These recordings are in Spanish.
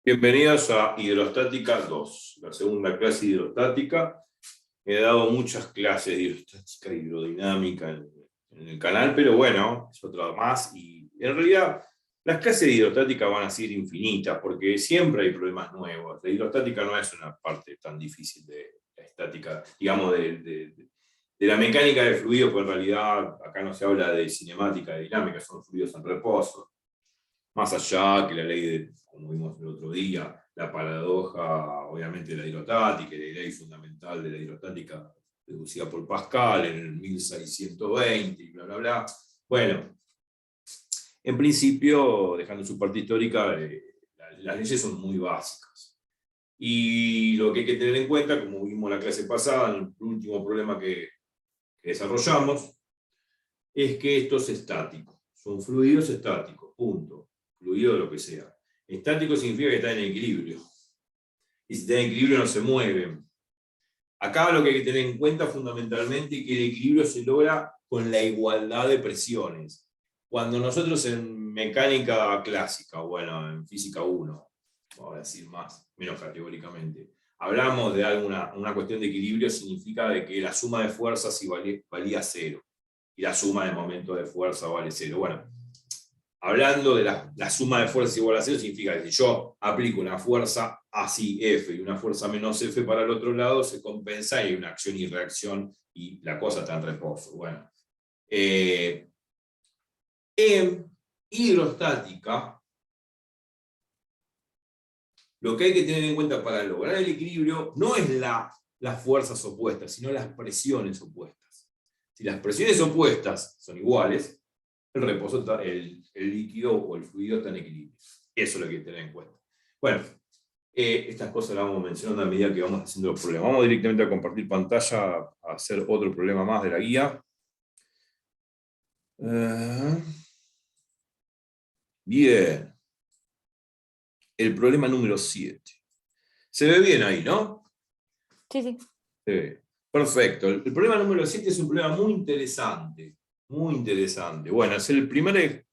Bienvenidos a Hidrostática 2, la segunda clase de hidrostática. He dado muchas clases de hidrostática y hidrodinámica en el canal, pero bueno, es otra más. Y en realidad, las clases de hidrostática van a ser infinitas, porque siempre hay problemas nuevos. La hidrostática no es una parte tan difícil de la estática, digamos, de la mecánica de fluidos, porque en realidad acá no se habla de cinemática, de dinámica, son fluidos en reposo. Más allá que la ley de, como vimos el otro día, la paradoja, obviamente, de la hidrostática y la ley fundamental de la hidrostática deducida por Pascal en el 1620 y bla, bla, bla. Bueno, en principio, dejando su parte histórica, las leyes son muy básicas. Y lo que hay que tener en cuenta, como vimos en la clase pasada, en el último problema que desarrollamos, es que esto es estático. Son fluidos estáticos, punto. Fluido de lo que sea. Estático significa que está en equilibrio. Y si está en equilibrio no se mueven. Acá lo que hay que tener en cuenta fundamentalmente es que el equilibrio se logra con la igualdad de presiones. Cuando nosotros en mecánica clásica, bueno, en física 1, vamos a decir menos categóricamente, hablamos de una cuestión de equilibrio, significa de que la suma de fuerzas valía 0. Y la suma de momento de fuerza vale 0. Bueno, hablando de la suma de fuerzas igual a 0, significa que si yo aplico una fuerza así, F, y una fuerza menos F para el otro lado, se compensa y hay una acción y reacción y la cosa está en reposo. Bueno, en hidrostática, lo que hay que tener en cuenta para lograr el equilibrio no es las fuerzas opuestas, sino las presiones opuestas. Si las presiones opuestas son iguales, el reposo, el líquido o el fluido está en equilibrio. Eso es lo que hay que tener en cuenta. Bueno, estas cosas las vamos mencionando a medida que vamos haciendo los problemas. Vamos directamente a compartir pantalla, a hacer otro problema más de la guía. Bien. El problema número 7. Se ve bien ahí, ¿no? Sí, sí. Se ve. Perfecto. El problema número 7 es un problema muy interesante. Muy interesante. Bueno, es el primer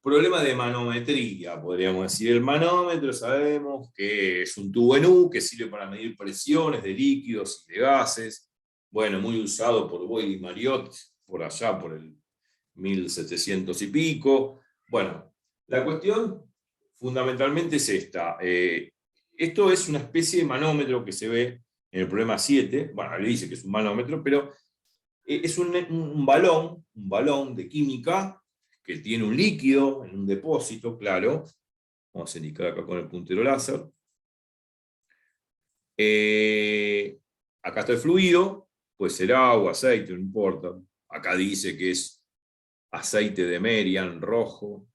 problema de manometría, podríamos decir. El manómetro sabemos que es un tubo en U que sirve para medir presiones de líquidos y de gases. Bueno, muy usado por Boyle y Marriott por allá por el 1700 y pico. Bueno, la cuestión fundamentalmente es esta. Esto es una especie de manómetro que se ve en el problema 7. Bueno, le dice que es un manómetro, pero es un balón de química que tiene un líquido en un depósito, claro. Vamos a indicar acá con el puntero láser. Acá está el fluido, puede ser agua, aceite, no importa. Acá dice que es aceite de Merian rojo.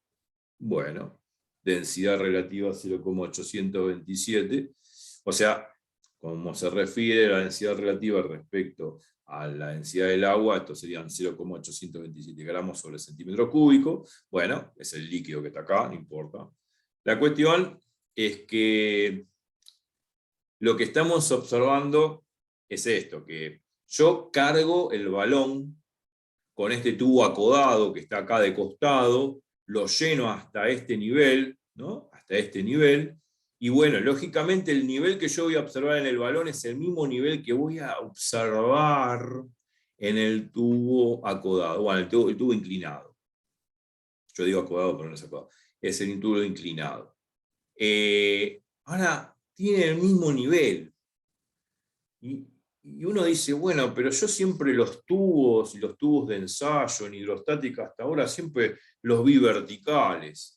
Bueno, densidad relativa 0,827. O sea, como se refiere a la densidad relativa respecto a la densidad del agua, esto serían 0,827 gramos sobre centímetro cúbico. Bueno, es el líquido que está acá, no importa. La cuestión es que lo que estamos observando es esto, que yo cargo el balón con este tubo acodado que está acá de costado, lo lleno hasta este nivel, ¿no? Hasta este nivel, y bueno, lógicamente el nivel que yo voy a observar en el balón es el mismo nivel que voy a observar en el tubo acodado, bueno, el tubo inclinado. Yo digo acodado, pero no es acodado. Es el tubo inclinado. Ahora, tiene el mismo nivel. Y uno dice, bueno, pero yo siempre los tubos y los tubos de ensayo en hidrostática hasta ahora siempre los vi verticales.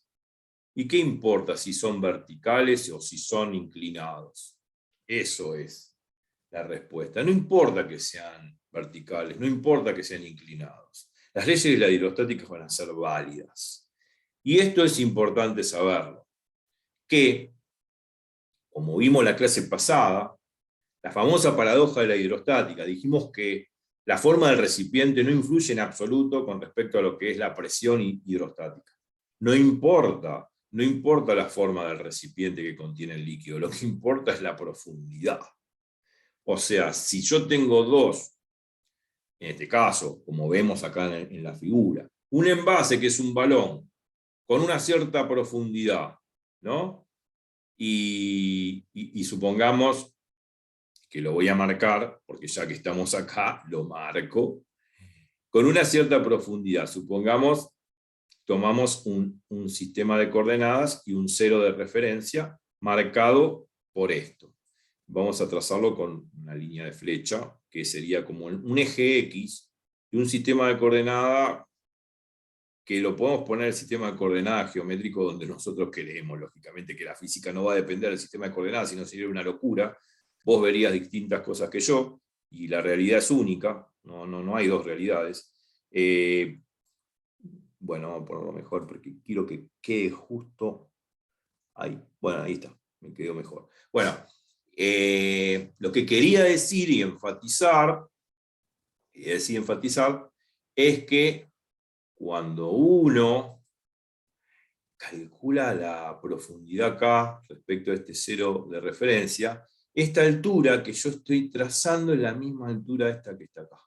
¿Y qué importa si son verticales o si son inclinados? Eso es la respuesta. No importa que sean verticales, no importa que sean inclinados. Las leyes de la hidrostática van a ser válidas. Y esto es importante saberlo. Que, como vimos en la clase pasada, la famosa paradoja de la hidrostática, dijimos que la forma del recipiente no influye en absoluto con respecto a lo que es la presión hidrostática. No importa la forma del recipiente que contiene el líquido, lo que importa es la profundidad. O sea, si yo tengo dos, en este caso, como vemos acá en la figura, un envase que es un balón con una cierta profundidad, ¿no? y supongamos que lo voy a marcar, porque ya que estamos acá, lo marco, con una cierta profundidad. Supongamos, tomamos un sistema de coordenadas y un cero de referencia marcado por esto. Vamos a trazarlo con una línea de flecha, que sería como un eje X, y un sistema de coordenadas que lo podemos poner el sistema de coordenadas geométrico donde nosotros queremos, lógicamente que la física no va a depender del sistema de coordenadas, sino sería una locura. Vos verías distintas cosas que yo, y la realidad es única, no hay dos realidades. Bueno, vamos a ponerlo mejor porque quiero que quede justo ahí. Bueno, ahí está, me quedó mejor. Bueno, lo que quería decir y enfatizar es que cuando uno calcula la profundidad acá respecto a este cero de referencia, esta altura que yo estoy trazando es la misma altura esta que está acá,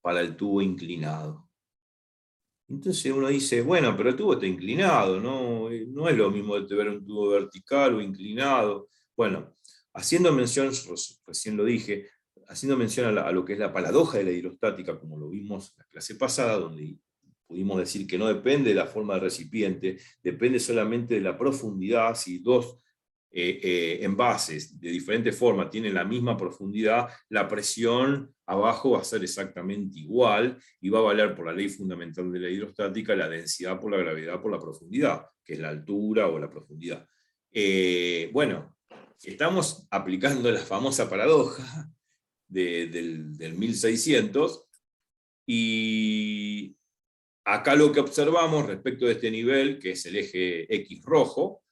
para el tubo inclinado. Entonces uno dice, bueno, pero el tubo está inclinado, no es lo mismo de ver un tubo vertical o inclinado. Bueno, haciendo mención, recién lo dije, haciendo mención a lo que es la paradoja de la hidrostática, como lo vimos en la clase pasada, donde pudimos decir que no depende de la forma del recipiente, depende solamente de la profundidad. Si dos envases de diferentes formas tienen la misma profundidad, la presión abajo va a ser exactamente igual y va a valer por la ley fundamental de la hidrostática la densidad por la gravedad por la profundidad, que es la altura o la profundidad. Bueno, estamos aplicando la famosa paradoja del 1600, y acá lo que observamos respecto de este nivel, que es el eje X rojo,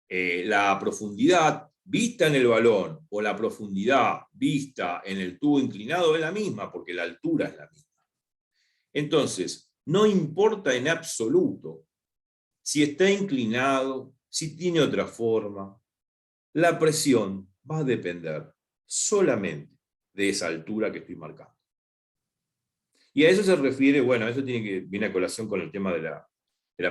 la profundidad vista en el balón o la profundidad vista en el tubo inclinado es la misma, porque la altura es la misma. Entonces, no importa en absoluto si está inclinado, si tiene otra forma, la presión va a depender solamente de esa altura que estoy marcando. Y a eso se refiere, bueno, eso viene a colación con el tema de la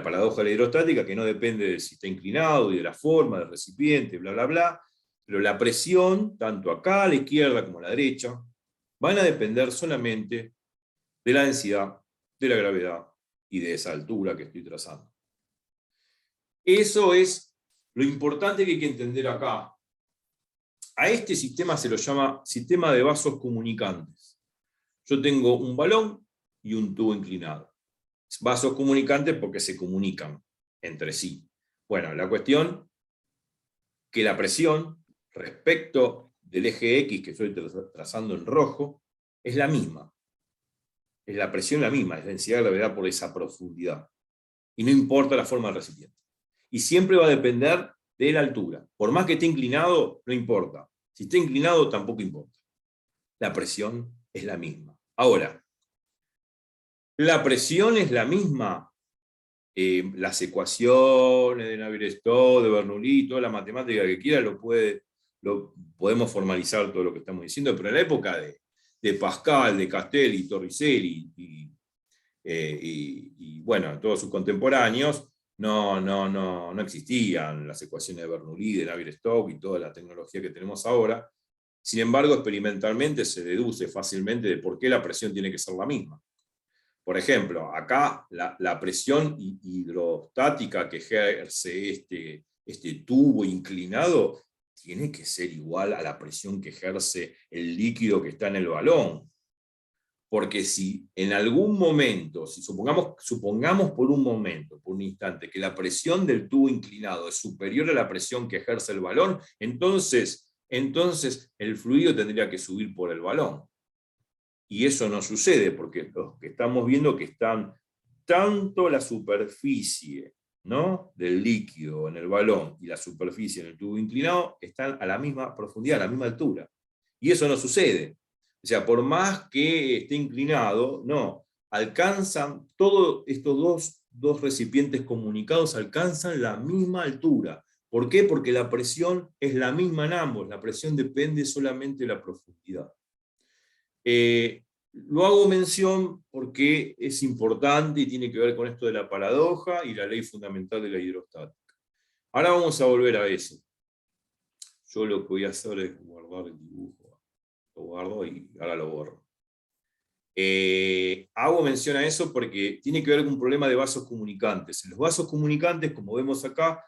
paradoja de la hidrostática, que no depende de si está inclinado y de la forma del recipiente, bla, bla, bla, pero la presión, tanto acá a la izquierda como a la derecha, van a depender solamente de la densidad, de la gravedad y de esa altura que estoy trazando. Eso es lo importante que hay que entender acá. A este sistema se lo llama sistema de vasos comunicantes. Yo tengo un balón y un tubo inclinado. Vasos comunicantes porque se comunican entre sí. Bueno, la cuestión que la presión respecto del eje X que estoy trazando en rojo es la misma. Es la presión la misma, es densidad de gravedad por esa profundidad. Y no importa la forma del recipiente. Y siempre va a depender de la altura. Por más que esté inclinado, no importa. Si está inclinado, tampoco importa. La presión es la misma. Ahora, la presión es la misma. Las ecuaciones de Navier-Stokes, de Bernoulli, toda la matemática que quiera lo podemos formalizar todo lo que estamos diciendo, pero en la época de Pascal, de Castelli, Torricelli y bueno, todos sus contemporáneos, no existían las ecuaciones de Bernoulli, de Navier-Stokes y toda la tecnología que tenemos ahora. Sin embargo, experimentalmente se deduce fácilmente de por qué la presión tiene que ser la misma. Por ejemplo, acá la presión hidrostática que ejerce este tubo inclinado tiene que ser igual a la presión que ejerce el líquido que está en el balón. Porque si en algún momento, si supongamos por un momento, por un instante, que la presión del tubo inclinado es superior a la presión que ejerce el balón, entonces el fluido tendría que subir por el balón. Y eso no sucede, porque los que estamos viendo que están tanto la superficie, ¿no?, del líquido en el balón y la superficie en el tubo inclinado están a la misma profundidad, a la misma altura. Y eso no sucede. O sea, por más que esté inclinado, no, alcanzan, todos estos dos recipientes comunicados alcanzan la misma altura. ¿Por qué? Porque la presión es la misma en ambos, la presión depende solamente de la profundidad. Lo hago mención porque es importante y tiene que ver con esto de la paradoja y la ley fundamental de la hidrostática. Ahora vamos a volver a eso. Yo lo que voy a hacer es guardar el dibujo. Lo guardo y ahora lo borro. Hago mención a eso porque tiene que ver con un problema de vasos comunicantes. En los vasos comunicantes, como vemos acá,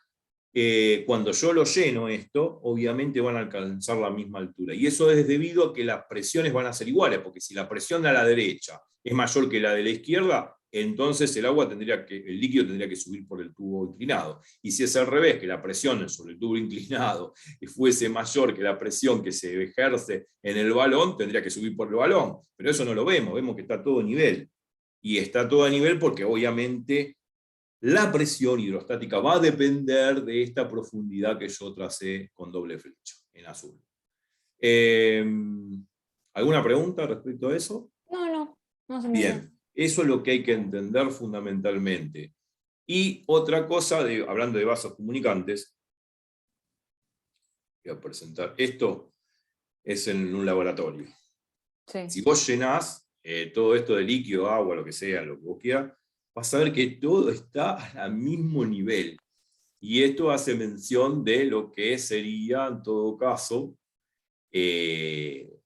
cuando yo lo lleno esto, obviamente van a alcanzar la misma altura. Y eso es debido a que las presiones van a ser iguales, porque si la presión a la derecha es mayor que la de la izquierda, entonces el líquido tendría que subir por el tubo inclinado. Y si es al revés, que la presión sobre el tubo inclinado fuese mayor que la presión que se ejerce en el balón, tendría que subir por el balón. Pero eso no lo vemos que está todo a nivel. Y está todo a nivel porque obviamente la presión hidrostática va a depender de esta profundidad que yo tracé con doble flecha, en azul. ¿Alguna pregunta respecto a eso? No se me Bien, eso es lo que hay que entender fundamentalmente. Y otra cosa, hablando de vasos comunicantes, voy a presentar, esto es en un laboratorio. Sí. Si vos llenás todo esto de líquido, agua, lo que sea, lo que vos quieras, vas a ver que todo está al mismo nivel. Y esto hace mención de lo que sería, en todo caso, el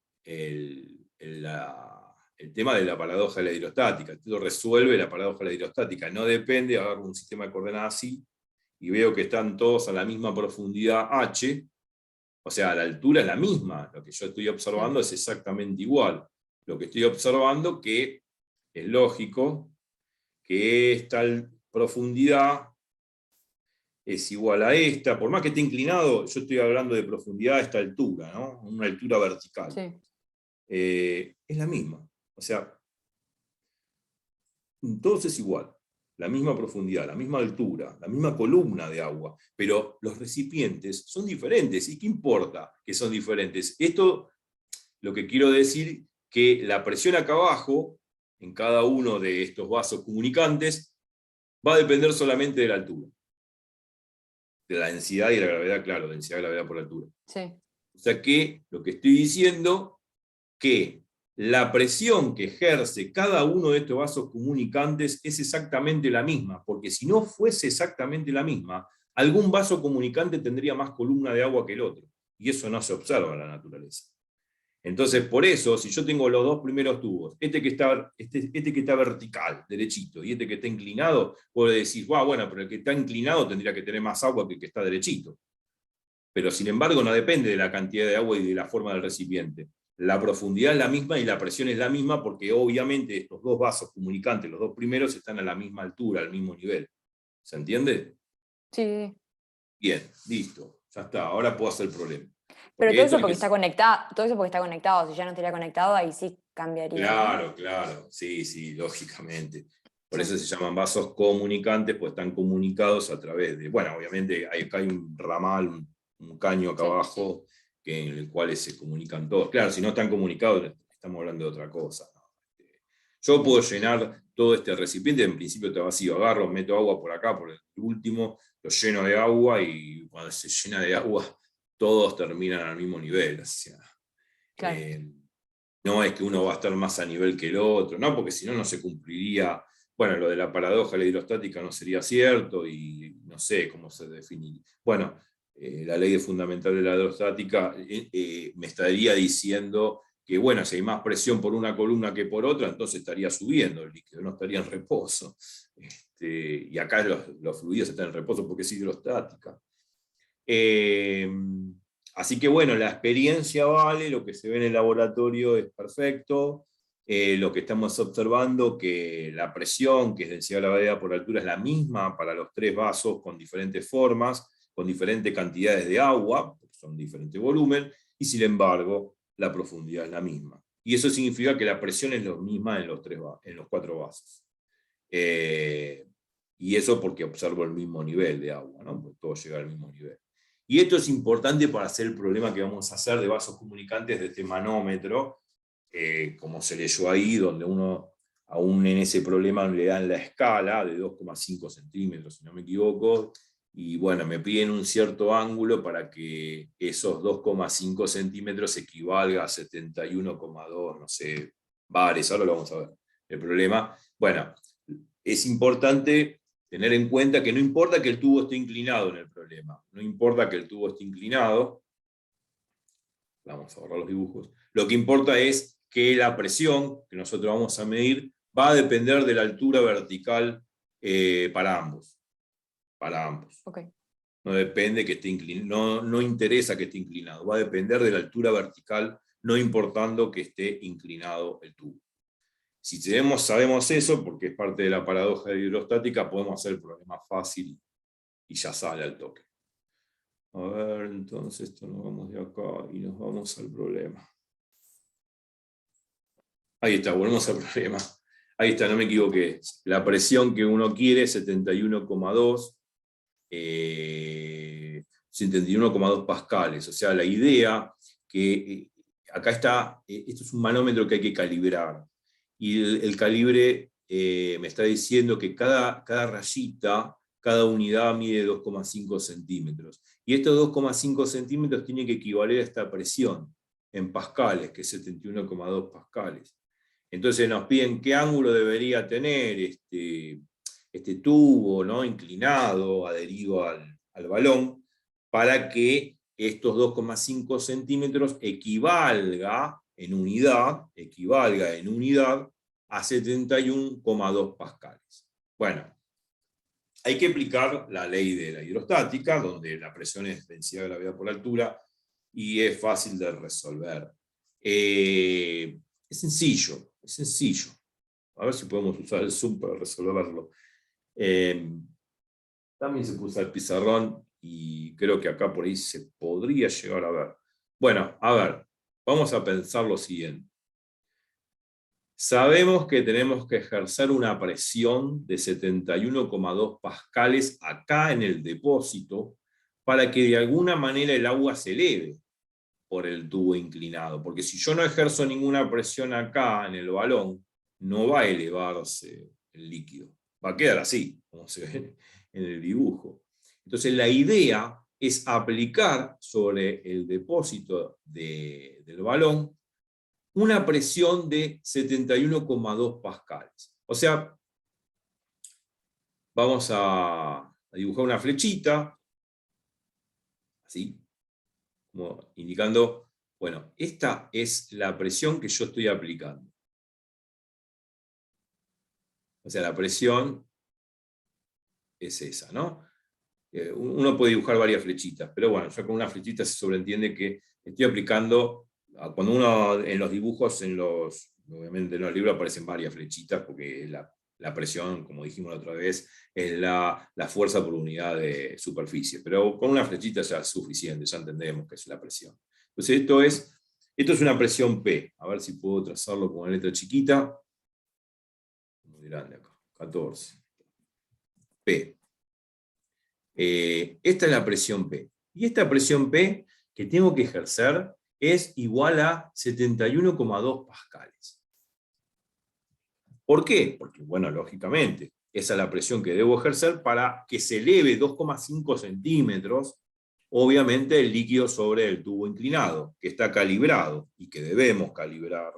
tema de la paradoja de la hidrostática. Esto resuelve la paradoja de la hidrostática. No depende, agarro un sistema de coordenadas así, y veo que están todos a la misma profundidad h, o sea, la altura es la misma. Lo que yo estoy observando es exactamente igual. Lo que estoy observando que es lógico que esta profundidad es igual a esta, por más que esté inclinado, yo estoy hablando de profundidad a esta altura, ¿no? Una altura vertical. Sí. Es la misma. O sea, todo es igual. La misma profundidad, la misma altura, la misma columna de agua, pero los recipientes son diferentes. ¿Y qué importa que son diferentes? Esto, lo que quiero decir, que la presión acá abajo, en cada uno de estos vasos comunicantes, va a depender solamente de la altura. De la densidad y la gravedad, claro, densidad y gravedad por altura. Sí. O sea que lo que estoy diciendo, que la presión que ejerce cada uno de estos vasos comunicantes es exactamente la misma, porque si no fuese exactamente la misma, algún vaso comunicante tendría más columna de agua que el otro, y eso no se observa en la naturaleza. Entonces, por eso, si yo tengo los dos primeros tubos, este que está vertical, derechito, y este que está inclinado, puedo decir, bueno, pero el que está inclinado tendría que tener más agua que el que está derechito. Pero sin embargo, no depende de la cantidad de agua y de la forma del recipiente. La profundidad es la misma y la presión es la misma, porque obviamente estos dos vasos comunicantes, los dos primeros, están a la misma altura, al mismo nivel. ¿Se entiende? Sí. Bien, listo. Ya está, ahora puedo hacer el problema. Pero todo eso porque está conectado, si ya no estaría conectado, ahí sí cambiaría. Claro, claro, sí, lógicamente. Por eso se llaman vasos comunicantes, pues están comunicados a través de, bueno, obviamente acá hay un ramal, un caño acá abajo, en el cual se comunican todos. Claro, si no están comunicados, estamos hablando de otra cosa, ¿no? Yo puedo llenar todo este recipiente, en principio está vacío, agarro, meto agua por acá, por el último, lo lleno de agua, y cuando se llena de agua, todos terminan al mismo nivel. O sea, claro. No es que uno va a estar más a nivel que el otro, ¿no? Porque si no, no se cumpliría. Bueno, lo de la paradoja de la hidrostática no sería cierto, y no sé cómo se definiría. Bueno, la ley fundamental de la hidrostática me estaría diciendo que, bueno, si hay más presión por una columna que por otra, entonces estaría subiendo el líquido, no estaría en reposo. Y acá los fluidos están en reposo porque es hidrostática. Así que bueno, la experiencia vale, lo que se ve en el laboratorio es perfecto, lo que estamos observando que la presión, que es densidad de gravedad por altura, es la misma para los tres vasos con diferentes formas, con diferentes cantidades de agua, porque son diferentes volumen, y sin embargo la profundidad es la misma. Y eso significa que la presión es la misma en los cuatro vasos. Y eso porque observo el mismo nivel de agua, ¿no? Porque todo llega al mismo nivel. Y esto es importante para hacer el problema que vamos a hacer de vasos comunicantes de este manómetro, como se leyó ahí, donde uno, aún en ese problema, le dan la escala de 2,5 centímetros, si no me equivoco, y bueno, me piden un cierto ángulo para que esos 2,5 centímetros equivalga a 71,2, no sé, bares, ahora lo vamos a ver. El problema, bueno, es importante tener en cuenta que no importa que el tubo esté inclinado en el problema, no importa que el tubo esté inclinado, vamos a borrar los dibujos, lo que importa es que la presión que nosotros vamos a medir va a depender de la altura vertical para ambos. Para ambos. Okay. No depende que esté inclinado, no interesa que esté inclinado, va a depender de la altura vertical, no importando que esté inclinado el tubo. Si sabemos eso, porque es parte de la paradoja de hidrostática, podemos hacer el problema fácil y ya sale al toque. A ver, entonces esto nos vamos de acá y nos vamos al problema. Ahí está, volvemos al problema. Ahí está, no me equivoqué. La presión que uno quiere es 71,2. 71,2 pascales. O sea, la idea que acá está, esto es un manómetro que hay que calibrar. Y el calibre me está diciendo que cada rayita, cada unidad mide 2,5 centímetros. Y estos 2,5 centímetros tienen que equivaler a esta presión en pascales, que es 71,2 pascales. Entonces nos piden qué ángulo debería tener este tubo, ¿no?, inclinado, adherido al balón, para que estos 2,5 centímetros equivalga en unidad a 71,2 pascales. Bueno, hay que aplicar la ley de la hidrostática, donde la presión es densidad de gravedad por altura, y es fácil de resolver. Es sencillo, es sencillo. A ver si podemos usar el Zoom para resolverlo. También se puso el pizarrón y creo que acá por ahí se podría llegar a ver. Bueno, a ver, vamos a pensar lo siguiente. Sabemos que tenemos que ejercer una presión de 71,2 pascales acá en el depósito para que de alguna manera el agua se eleve por el tubo inclinado. Porque si yo no ejerzo ninguna presión acá en el balón, no va a elevarse el líquido. Va a quedar así, como se ve en el dibujo. Entonces la idea es aplicar sobre el depósito del balón una presión de 71,2 pascales. O sea, vamos a dibujar una flechita, así, como indicando, bueno, esta es la presión que yo estoy aplicando. O sea, la presión es esa, ¿no? Uno puede dibujar varias flechitas, pero bueno, ya con una flechita se sobreentiende que estoy aplicando, cuando uno en los dibujos, obviamente en los libros aparecen varias flechitas, porque la presión, como dijimos la otra vez, es la fuerza por unidad de superficie, pero con una flechita ya es suficiente, ya entendemos que es la presión. Entonces esto es una presión P, a ver si puedo trazarlo con una letra chiquita, muy grande acá, 14, P. Esta es la presión P. Y esta presión P que tengo que ejercer es igual a 71,2 pascales. ¿Por qué? Porque, bueno, lógicamente, esa es la presión que debo ejercer para que se eleve 2,5 centímetros, obviamente, el líquido sobre el tubo inclinado, que está calibrado y que debemos calibrar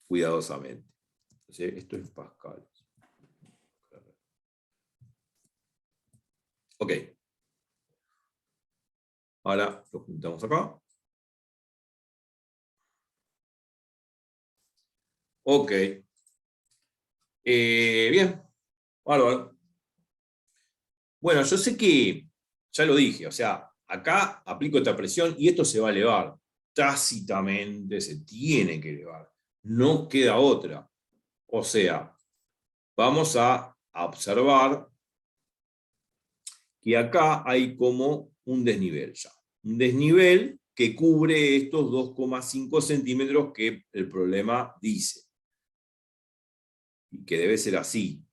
cuidadosamente. Entonces, esto es pascales. Ok. Ahora lo juntamos acá. Ok. Bien. Bárbaro. Bueno, yo sé que, ya lo dije, o sea, acá aplico esta presión y esto se va a elevar. Tácitamente se tiene que elevar. No queda otra. O sea, vamos a observar que acá hay como un desnivel ya. Un desnivel que cubre estos 2,5 centímetros que el problema dice. Y que debe ser así.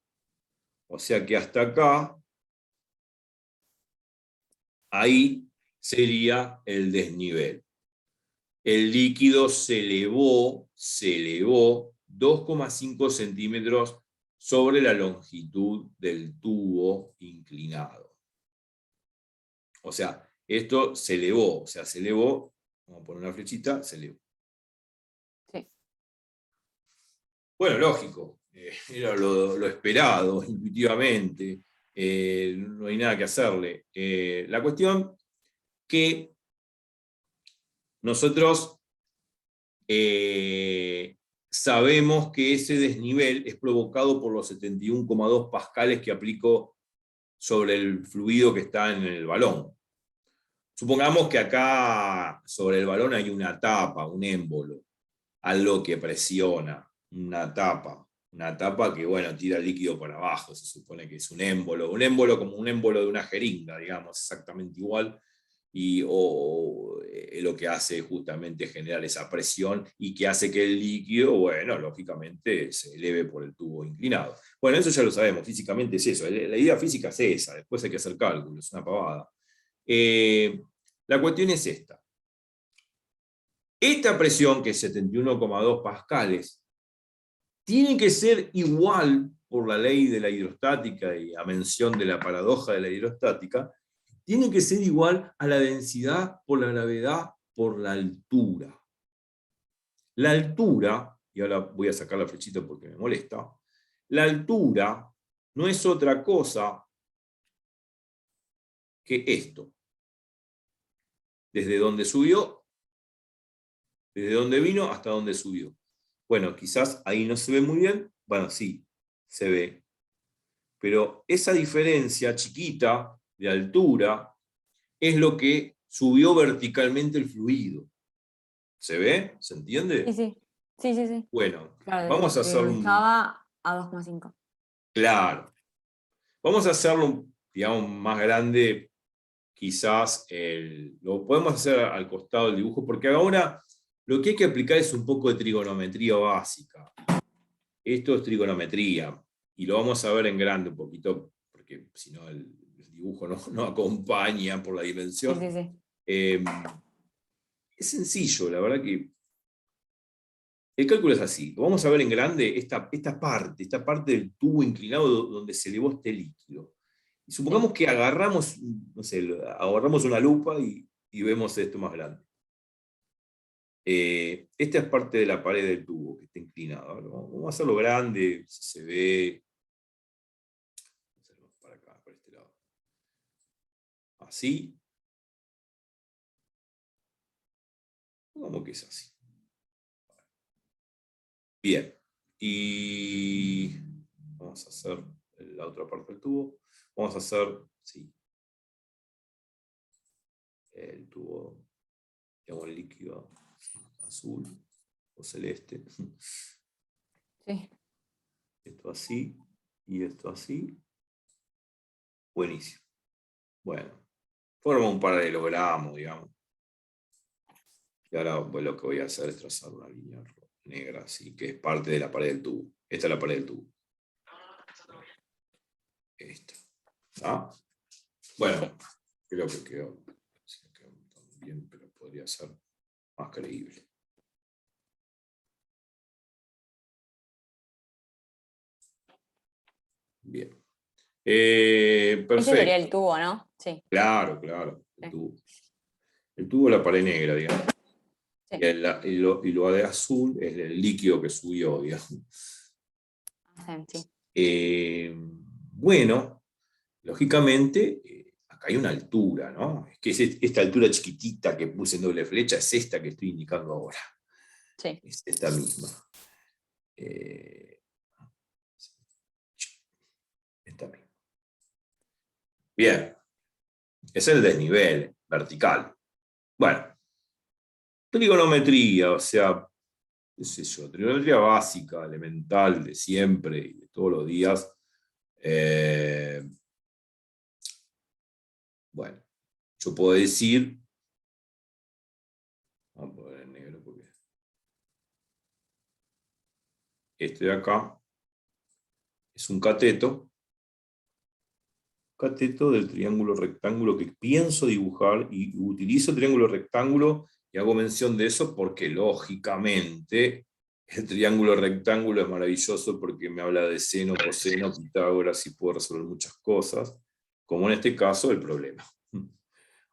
O sea que hasta acá, ahí sería el desnivel. El líquido se elevó 2,5 centímetros sobre la longitud del tubo inclinado. O sea, esto se elevó, vamos a poner una flechita, se elevó. Sí. Bueno, lógico, era lo esperado, intuitivamente, no hay nada que hacerle. La cuestión que nosotros sabemos que ese desnivel es provocado por los 71,2 pascales que aplico sobre el fluido que está en el balón. Supongamos que acá sobre el balón hay una tapa, un émbolo, algo que presiona, una tapa que, bueno, tira el líquido para abajo, se supone que es un émbolo como un émbolo de una jeringa, digamos, exactamente igual, lo que hace justamente generar esa presión y que hace que el líquido, bueno, lógicamente se eleve por el tubo inclinado. Bueno, eso ya lo sabemos, físicamente es eso, la idea física es esa, después hay que hacer cálculos, es una pavada. La cuestión es esta. Esta presión, que es 71,2 pascales, tiene que ser igual, por la ley de la hidrostática y a mención de la paradoja de la hidrostática, tiene que ser igual a la densidad por la gravedad por la altura. La altura, y ahora voy a sacar la flechita porque me molesta, la altura no es otra cosa que esto. Desde donde subió, desde donde vino hasta donde subió. Bueno, quizás ahí no se ve muy bien, bueno, sí, se ve. Pero esa diferencia chiquita de altura es lo que subió verticalmente el fluido. ¿Se ve? ¿Se entiende? Sí, sí. Sí, sí, sí. Bueno, Claro, vamos a de hacerlo donde estaba a 2,5. claro. Vamos a hacerlo, digamos, más grande, quizás lo podemos hacer al costado del dibujo, porque ahora lo que hay que aplicar es un poco de trigonometría básica. Esto es trigonometría, y lo vamos a ver en grande un poquito, porque si no el dibujo no acompaña por la Sí, dimensión. sí, sí. Es sencillo, la verdad que el cálculo es así. Lo vamos a ver en grande esta parte del tubo inclinado donde se elevó este líquido. Y supongamos que agarramos, no sé, agarramos una lupa y vemos esto más grande. Esta es parte de la pared del tubo que está inclinado. Vamos a hacerlo grande, si se ve. Vamos a hacerlo para acá, para este lado. Así. Como que es así. Bien. Y vamos a hacer la otra parte del tubo. Vamos a hacer, sí, el tubo, digamos, el líquido azul o celeste. Sí. Esto así y esto así. Buenísimo. Bueno, forma un paralelogramo, digamos. Y ahora pues, lo que voy a hacer es trazar una línea negra, así, que es parte de la pared del tubo. Esta es la pared del tubo. Esta. ¿Ah? Bueno, creo que quedó bien, pero podría ser más creíble. Bien. Ese sería el Perfecto. tubo, ¿no? Sí. Claro, claro. El tubo de la pared negra, digamos. Sí. Y lo de azul es el líquido que subió, digamos. Sí. Bueno, lógicamente, acá hay una altura, ¿no? Es que es esta altura chiquitita que puse en doble flecha, es esta que estoy indicando ahora. Sí. Es esta misma. Esta misma. Bien. Es el desnivel vertical. Bueno, trigonometría, o sea, qué sé yo, trigonometría básica, elemental, de siempre y de todos los días. Bueno, yo puedo decir, vamos a poner en negro porque este de acá es un cateto del triángulo rectángulo que pienso dibujar y utilizo triángulo rectángulo y hago mención de eso porque lógicamente el triángulo rectángulo es maravilloso porque me habla de seno, coseno, Pitágoras y puedo resolver muchas cosas, como en este caso el problema.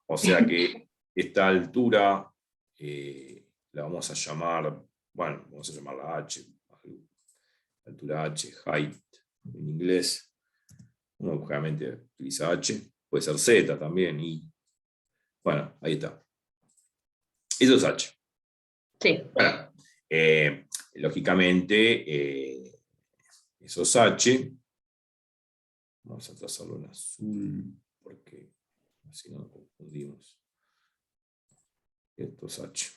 O sea que esta altura la vamos a llamar, bueno, vamos a llamarla H. altura H, height, en inglés. Uno generalmente utiliza H, puede ser Z también, y bueno, ahí está. Eso es H. Sí. Bueno, lógicamente, eso es H. Vamos a trazarlo en azul, porque así no nos confundimos. Esto es H.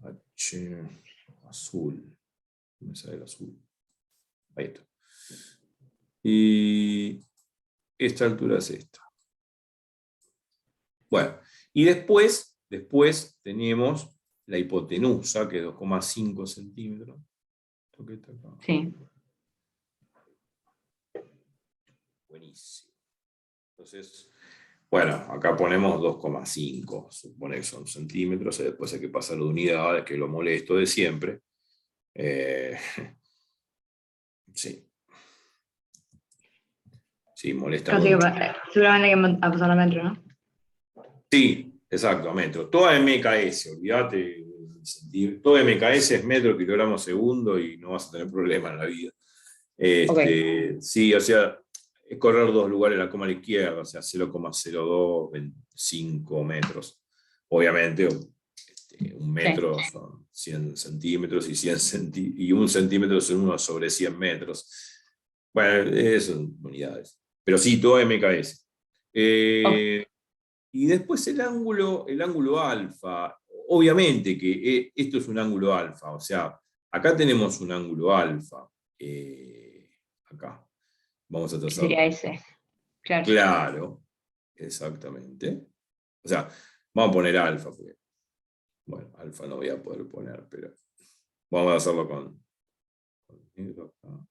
H, azul. Me sale el azul. Ahí está. Y esta altura es esta. Bueno, y después tenemos la hipotenusa, que es 2,5 centímetros. Esto que está acá. Sí. Buenísimo. Entonces, bueno, acá ponemos 2,5, supone que son centímetros, y después hay que pasarlo de unidades, que es lo molesto de siempre. Sí. Sí, molesta Casi que mucho. seguramente hay que pasar a metro, ¿no? Sí, exacto, a metro. Toda MKS, olvídate. Todo MKS es metro, kilogramo segundo y no vas a tener problema en la vida. Sí, o sea, es correr 2 lugares la coma a la izquierda, o sea, 0,0225 metros. Obviamente, un metro son 100 centímetros y, 100 y un centímetro son 1 sobre 100 metros. Bueno, eso son unidades. Pero sí, todo MKS. Y después el ángulo alfa. Obviamente que esto es un ángulo alfa, o sea, acá tenemos un ángulo alfa. Acá. Vamos a trazar. Sería ese. Claro. Claro, exactamente. O sea, vamos a poner alfa, porque, bueno, alfa no voy a poder poner, pero vamos a hacerlo con negro acá.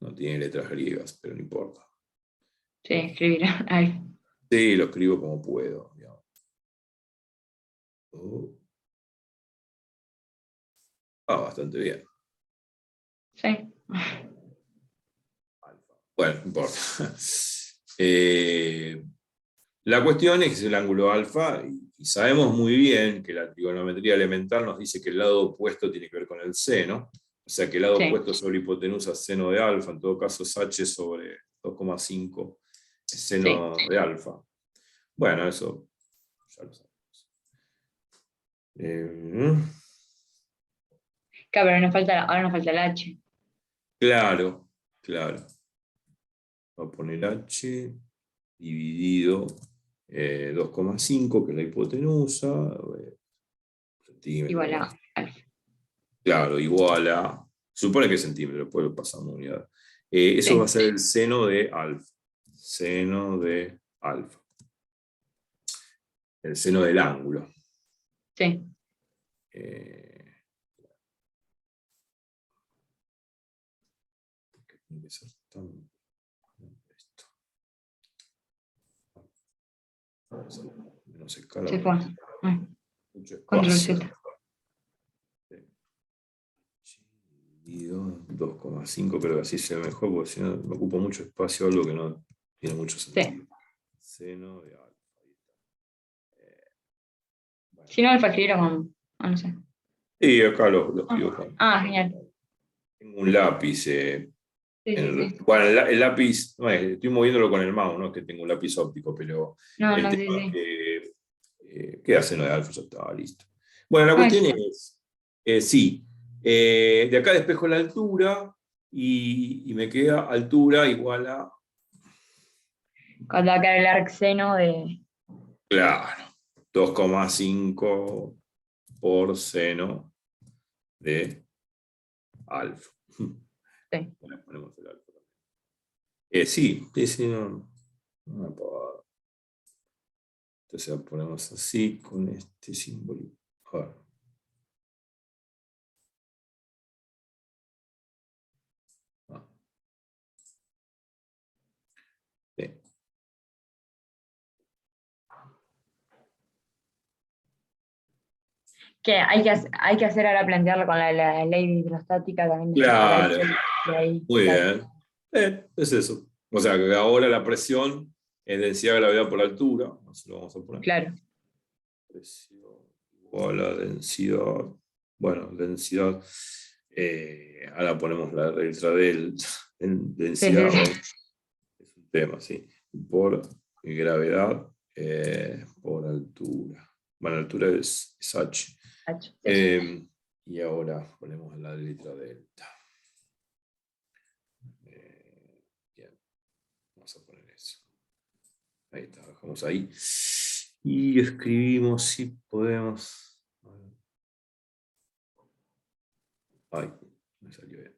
No tiene letras griegas, pero no importa. Sí, escribir. Ahí. Sí, lo escribo como puedo. Digamos. Bastante bien. Sí. Bueno, no importa. La cuestión es que es el ángulo alfa, y sabemos muy bien que la trigonometría elemental nos dice que el lado opuesto tiene que ver con el seno, o sea que el lado opuesto sobre hipotenusa es seno de alfa, en todo caso es H sobre 2,5 es seno de alfa. Bueno, eso ya lo sabemos. Claro, pero ahora nos falta el H. Claro. Voy a poner H dividido 2,5, que es la hipotenusa. Igual a alfa. Claro, igual a. Supone que es centímetro, después lo pasamos a unidad. Eso va a ser el seno de alfa. Seno de alfa. El seno del ángulo. Sí. Tiene que ser tan. Menos escala. Se fue. Mucho Control espacio. Z. 2,5, pero que así se ve mejor, porque si no me ocupo mucho espacio, algo que no tiene mucho sentido. Seno de alfa. Bueno. Si no, alfa escribirlo con. No sé. Sí, acá lo escribo con. Genial. Tengo un lápiz. Sí. Bueno, el lápiz, no, estoy moviéndolo con el mouse, no es que tengo un lápiz óptico, pero el tema es que queda seno de alfa, ya estaba listo. Bueno, la cuestión es, sí, de acá despejo la altura y me queda altura igual a. Cuando va a quedar el arcseno de. Claro, 2,5 por seno de alfa. Sí. Bueno, ponemos el alfa también. Sí, no me puedo. Entonces la ponemos así con este símbolo. A ver. Sí. Que hay que hacer ahora plantearlo con la ley hidrostática también. Claro, ahí, muy bien. Es eso. O sea que ahora la presión es densidad de gravedad por altura. Así lo vamos a poner. Claro. Presión igual a densidad Bueno, densidad. Ahora ponemos la letra D, densidad. Sí, sí. Es un tema, ¿sí? Por gravedad, por altura. Bueno, altura es H. Y ahora ponemos la letra delta. Bien, vamos a poner eso. Ahí está, dejamos ahí. Y escribimos si podemos. Ay, me salió bien.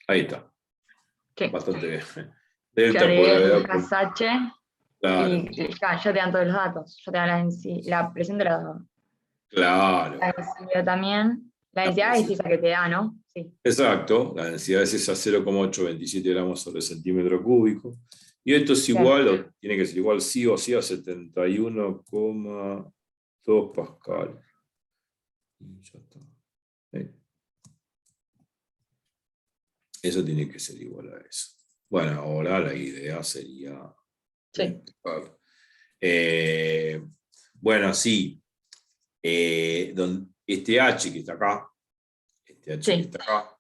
Ahí está. Sí. Bastante bien. Que Delta por agregues gravedad. buscas H Claro, y ya te dan todos los datos. Ya te dan la presión de la claro. densidad también. La La densidad es presión. esa que te da, ¿no? Sí. Exacto, la densidad es esa 0,827 gramos sobre centímetro cúbico. Y esto es Claro. igual, o tiene que ser igual sí o sí a 71,2 pascal. Y ya está. Eso tiene que ser igual a eso. Bueno, ahora la idea sería Sí. bueno, sí. Este H que está acá, este H Sí. que está acá,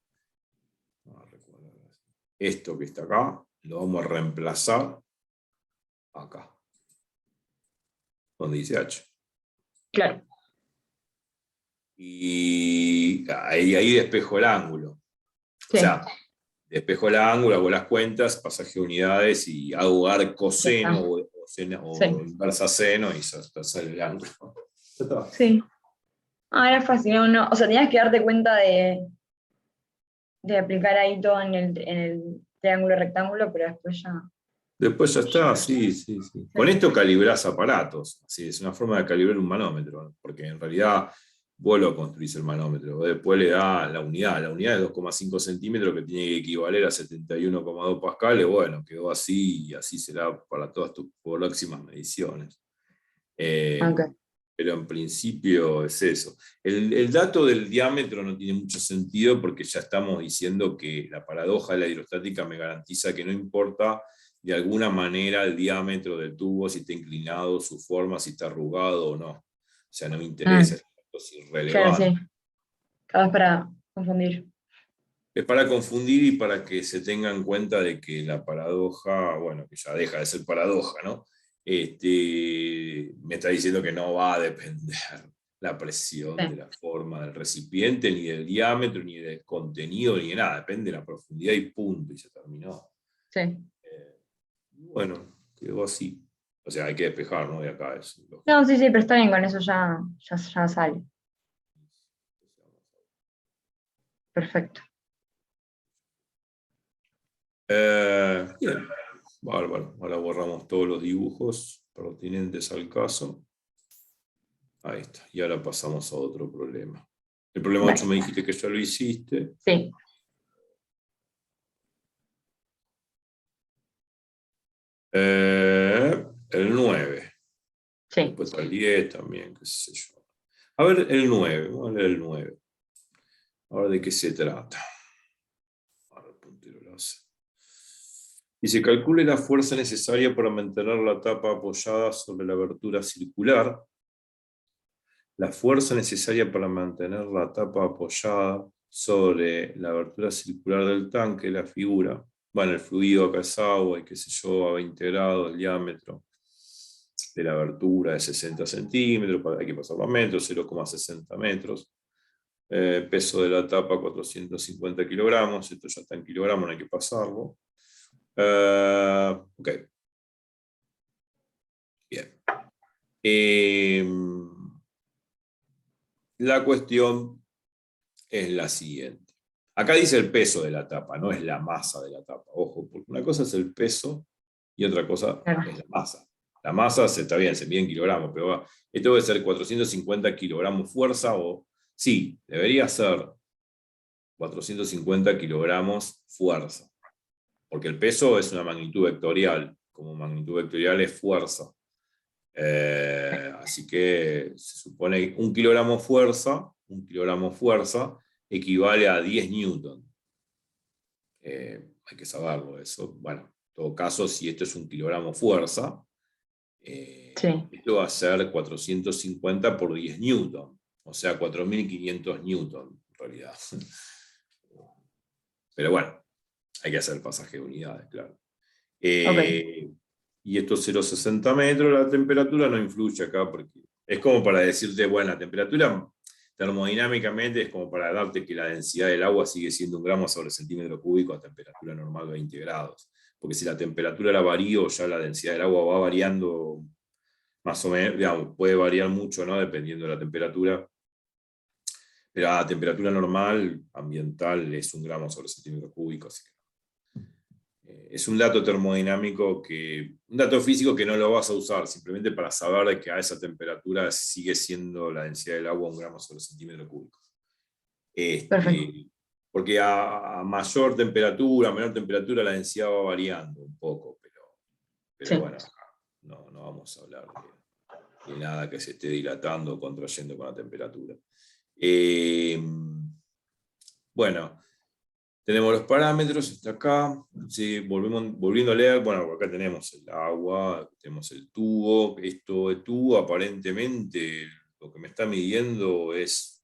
esto que está acá, lo vamos a reemplazar acá, donde dice H. Claro. Y ahí despejo el ángulo. Sí. O sea, despejo el ángulo, hago las cuentas, pasaje de unidades y hago arco seno o Sí. inversa seno y ya sale el ángulo. Ya está. Sí. Ah, era fácil, no. O sea, tenías que darte cuenta de aplicar ahí todo en el triángulo rectángulo, pero después ya. Después ya está, sí. Con esto calibrás aparatos. Sí, es una forma de calibrar un manómetro, ¿no? Porque en realidad vos lo construís el manómetro. Vos después le da la unidad. La unidad es 2,5 centímetros que tiene que equivaler a 71,2 pascales. Bueno, quedó así y así será para todas tus próximas mediciones. Okay. Pero en principio es eso. El dato del diámetro no tiene mucho sentido porque ya estamos diciendo que la paradoja de la hidrostática me garantiza que no importa de alguna manera el diámetro del tubo, si está inclinado, su forma, si está arrugado o no. O sea, no me interesa, es Claro, irrelevante. sí. Acabas para confundir. Es para confundir y para que se tenga en cuenta de que la paradoja, bueno, que ya deja de ser paradoja, ¿no? Me está diciendo que no va a depender la presión de la forma del recipiente, ni del diámetro, ni del contenido, ni de nada. Depende de la profundidad y punto, y se terminó. Sí. Bueno, quedó así. O sea, hay que despejar, ¿no? De acá es lógico. No, sí, pero está bien, con eso ya sale. Perfecto. Bien, bárbaro. Ahora borramos todos los dibujos pertinentes al caso. Ahí está. Y ahora pasamos a otro problema. El problema 8 me dijiste que ya lo hiciste. Sí. El 9. Sí. Después el 10 también, qué sé yo. A ver, el 9. Vamos a leer el 9. A ver de qué se trata. Ahora el puntero lo hace. Y se calcule la fuerza necesaria para mantener la tapa apoyada sobre la abertura circular. La fuerza necesaria para mantener la tapa apoyada sobre la abertura circular del tanque, la figura. Bueno, el fluido acá es agua y qué sé yo, a 20 grados, el diámetro de la abertura de 60 centímetros, hay que pasarlo a metros, 0,60 metros. Peso de la tapa 450 kilogramos, esto ya está en kilogramos, no hay que pasarlo. Ok. Bien. La cuestión es la siguiente. Acá dice el peso de la tapa, no es la masa de la tapa. Ojo, porque una cosa es el peso y otra cosa es la masa. La masa está bien, se mide en kilogramos, pero esto debe ser 450 kilogramos fuerza o... Sí, debería ser 450 kilogramos fuerza. Porque el peso es una magnitud vectorial. Como magnitud vectorial es fuerza. Así que se supone que 1 kilogramo fuerza equivale a 10 newton. Hay que saberlo eso. Bueno, en todo caso, si esto es 1 kilogramo fuerza, Sí. Esto va a ser 450 por 10 newton, o sea, 4.500 newton en realidad. Pero bueno, hay que hacer pasaje de unidades, claro. Y estos 0,60 metros, la temperatura no influye acá, porque es como para decirte, bueno, la temperatura termodinámicamente es como para darte que la densidad del agua sigue siendo 1 gramo sobre centímetro cúbico a temperatura normal 20 grados. Porque si la temperatura la varío, ya la densidad del agua va variando más o menos, digamos, puede variar mucho, ¿no? Dependiendo de la temperatura. Pero a temperatura normal, ambiental, es 1 gramo sobre centímetro cúbico, así que es un dato termodinámico, un dato físico que no lo vas a usar, simplemente para saber que a esa temperatura sigue siendo la densidad del agua 1 gramo sobre centímetro cúbico. Perfecto. Porque a mayor temperatura, a menor temperatura, la densidad va variando un poco, pero Sí. bueno, no vamos a hablar de nada que se esté dilatando o contrayendo con la temperatura. Bueno, tenemos los parámetros, está acá. Sí, volviendo a leer, bueno, acá tenemos el agua, tenemos el tubo. Esto de tubo, aparentemente, lo que me está midiendo es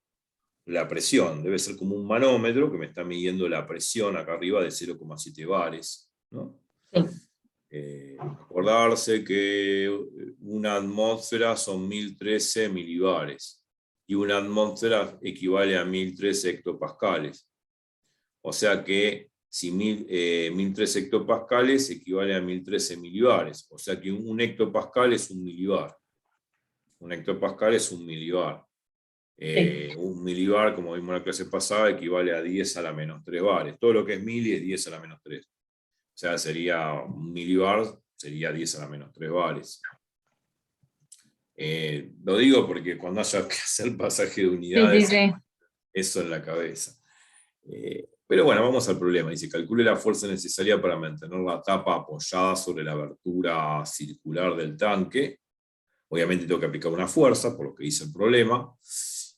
la presión. Debe ser como un manómetro que me está midiendo la presión acá arriba de 0,7 bares, ¿no? Sí. Acordarse que una atmósfera son 1013 milibares y una atmósfera equivale a 1013 hectopascales. O sea que si 1013 hectopascales equivale a 1013 milibares. O sea que un hectopascal es un milibar. Un hectopascal es un milibar. Un milibar, como vimos en la clase pasada, equivale a 10 a la menos 3 bares. Todo lo que es mili es 10 a la menos 3. O sea, sería un milibar, sería 10 a la menos 3 bares. Lo digo porque cuando haya que hacer pasaje de unidades, Sí. eso en la cabeza. Pero bueno, vamos al problema. Dice, calcule la fuerza necesaria para mantener la tapa apoyada sobre la abertura circular del tanque. Obviamente tengo que aplicar una fuerza, por lo que dice el problema,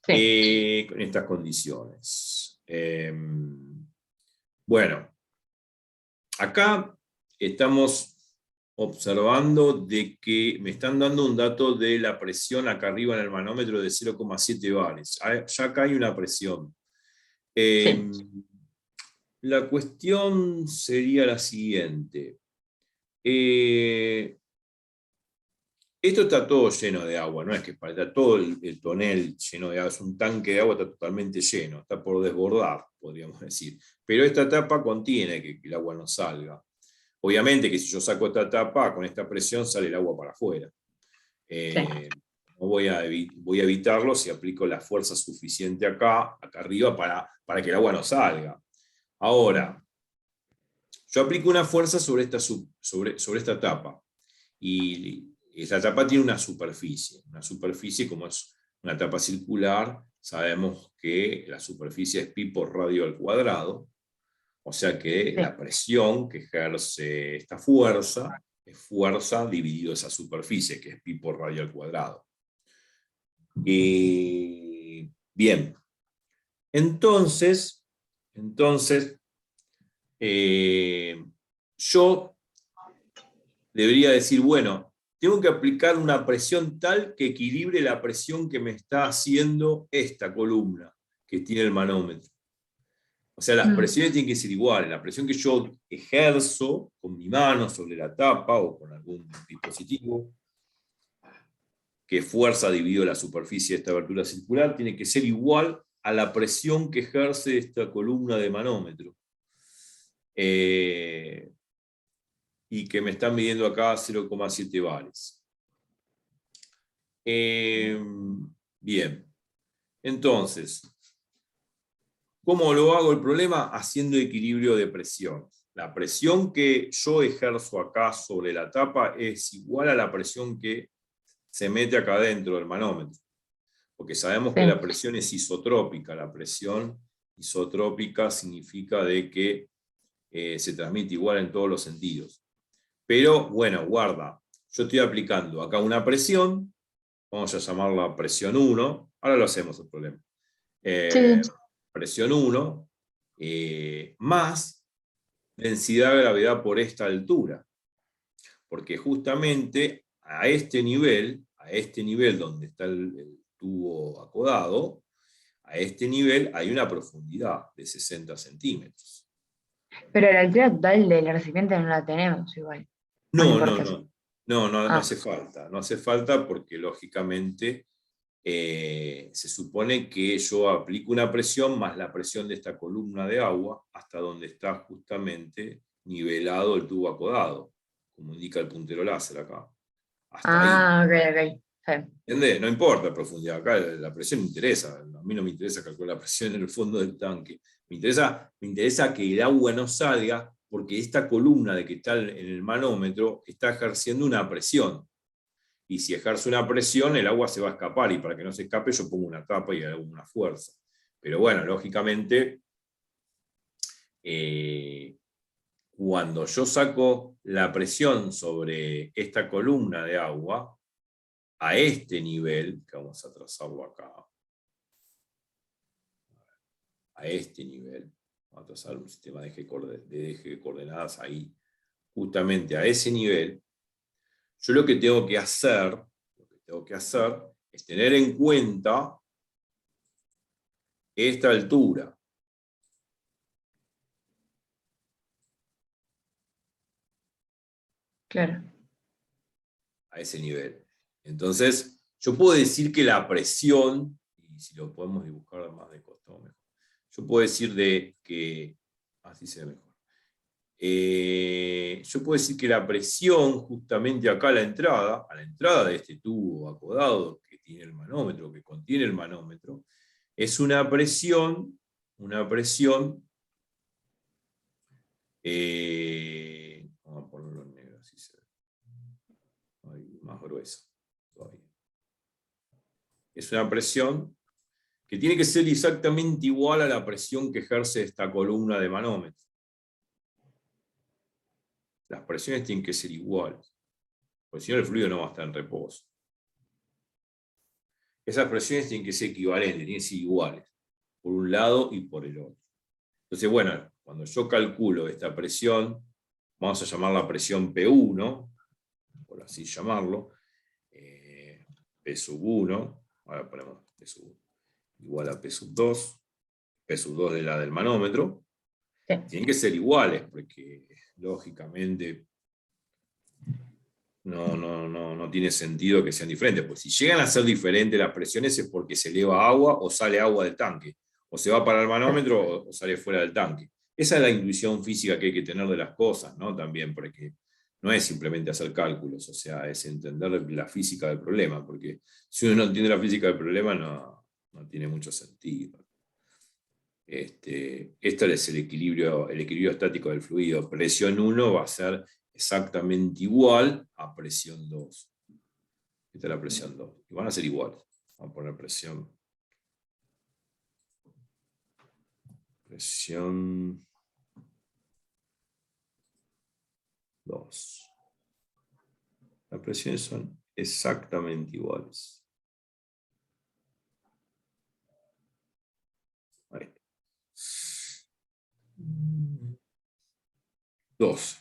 con estas condiciones. Bueno, acá estamos observando de que me están dando un dato de la presión acá arriba en el manómetro de 0,7 bares. Ya acá hay una presión. La cuestión sería la siguiente. Esto está todo lleno de agua, no es que está todo el tonel lleno de agua, es un tanque de agua, está totalmente lleno, está por desbordar, podríamos decir. Pero esta tapa contiene que el agua no salga. Obviamente que si yo saco esta tapa, con esta presión sale el agua para afuera. No voy a evitarlo si aplico la fuerza suficiente acá arriba, para que el agua no salga. Ahora, yo aplico una fuerza sobre esta tapa. Y esta tapa tiene una superficie. Una superficie, como es una tapa circular, sabemos que la superficie es pi por radio al cuadrado. O sea que la presión que ejerce esta fuerza es fuerza dividido esa superficie, que es pi por radio al cuadrado. Bien. Entonces yo debería decir, bueno, tengo que aplicar una presión tal que equilibre la presión que me está haciendo esta columna que tiene el manómetro. O sea, las presiones tienen que ser iguales. La presión que yo ejerzo con mi mano sobre la tapa o con algún dispositivo, que fuerza dividido la superficie de esta abertura circular, tiene que ser igual a la presión que ejerce esta columna de manómetro. Y que me están midiendo acá 0,7 bares. Bien. Entonces, ¿cómo lo hago el problema? Haciendo equilibrio de presiones. La presión que yo ejerzo acá sobre la tapa es igual a la presión que se mete acá dentro del manómetro. Porque sabemos que la presión es isotrópica. La presión isotrópica significa de que se transmite igual en todos los sentidos. Pero, bueno, guarda. Yo estoy aplicando acá una presión. Vamos a llamarla presión 1. Ahora lo hacemos el problema. Presión 1 más densidad de gravedad por esta altura. Porque justamente a este nivel donde está el tubo acodado, a este nivel hay una profundidad de 60 centímetros. Pero la altura total del recipiente no la tenemos igual. No importa eso. No Ah. hace falta. No hace falta porque lógicamente se supone que yo aplico una presión más la presión de esta columna de agua hasta donde está justamente nivelado el tubo acodado, como indica el puntero láser acá. Hasta ahí. Ok. Sí. ¿Entendés? No importa la profundidad, acá la presión me interesa. A mí no me interesa calcular la presión en el fondo del tanque. Me interesa que el agua no salga porque esta columna de que está en el manómetro está ejerciendo una presión. Y si ejerce una presión, el agua se va a escapar, y para que no se escape yo pongo una tapa y hago una fuerza. Pero bueno, lógicamente, cuando yo saco la presión sobre esta columna de agua, a este nivel, que vamos a trazarlo acá, a este nivel, vamos a trazar un sistema de eje de coordenadas ahí, justamente a ese nivel, yo lo que tengo que hacer es tener en cuenta esta altura. Claro. A ese nivel. Entonces, yo puedo decir que la presión, y si lo podemos dibujar más de costado mejor, yo puedo decir que, así se ve mejor, yo puedo decir que la presión justamente acá a la entrada de este tubo acodado que tiene el manómetro, que contiene el manómetro, es una presión, vamos a ponerlo en negro, así se ve. Más grueso todavía. Es una presión que tiene que ser exactamente igual a la presión que ejerce esta columna de manómetro. Las presiones tienen que ser iguales, porque si no el fluido no va a estar en reposo. Esas presiones tienen que ser equivalentes, tienen que ser iguales, por un lado y por el otro. Entonces, bueno, cuando yo calculo esta presión, vamos a llamarla presión P1, por así llamarlo, P sub 1, ahora ponemos P sub 1, igual a P sub 2, P sub 2 de la del manómetro, Sí. tienen que ser iguales, porque lógicamente no tiene sentido que sean diferentes, pues si llegan a ser diferentes las presiones es porque se eleva agua o sale agua del tanque, o se va para el manómetro o sale fuera del tanque. Esa es la intuición física que hay que tener de las cosas, ¿no? También, porque no es simplemente hacer cálculos, o sea, es entender la física del problema, porque si uno no entiende la física del problema no tiene mucho sentido. Este es el equilibrio estático del fluido. Presión 1 va a ser exactamente igual a presión 2. Esta es la presión 2. Y van a ser iguales. Vamos a poner presión 2. Las presiones son exactamente iguales. Ahí. 2.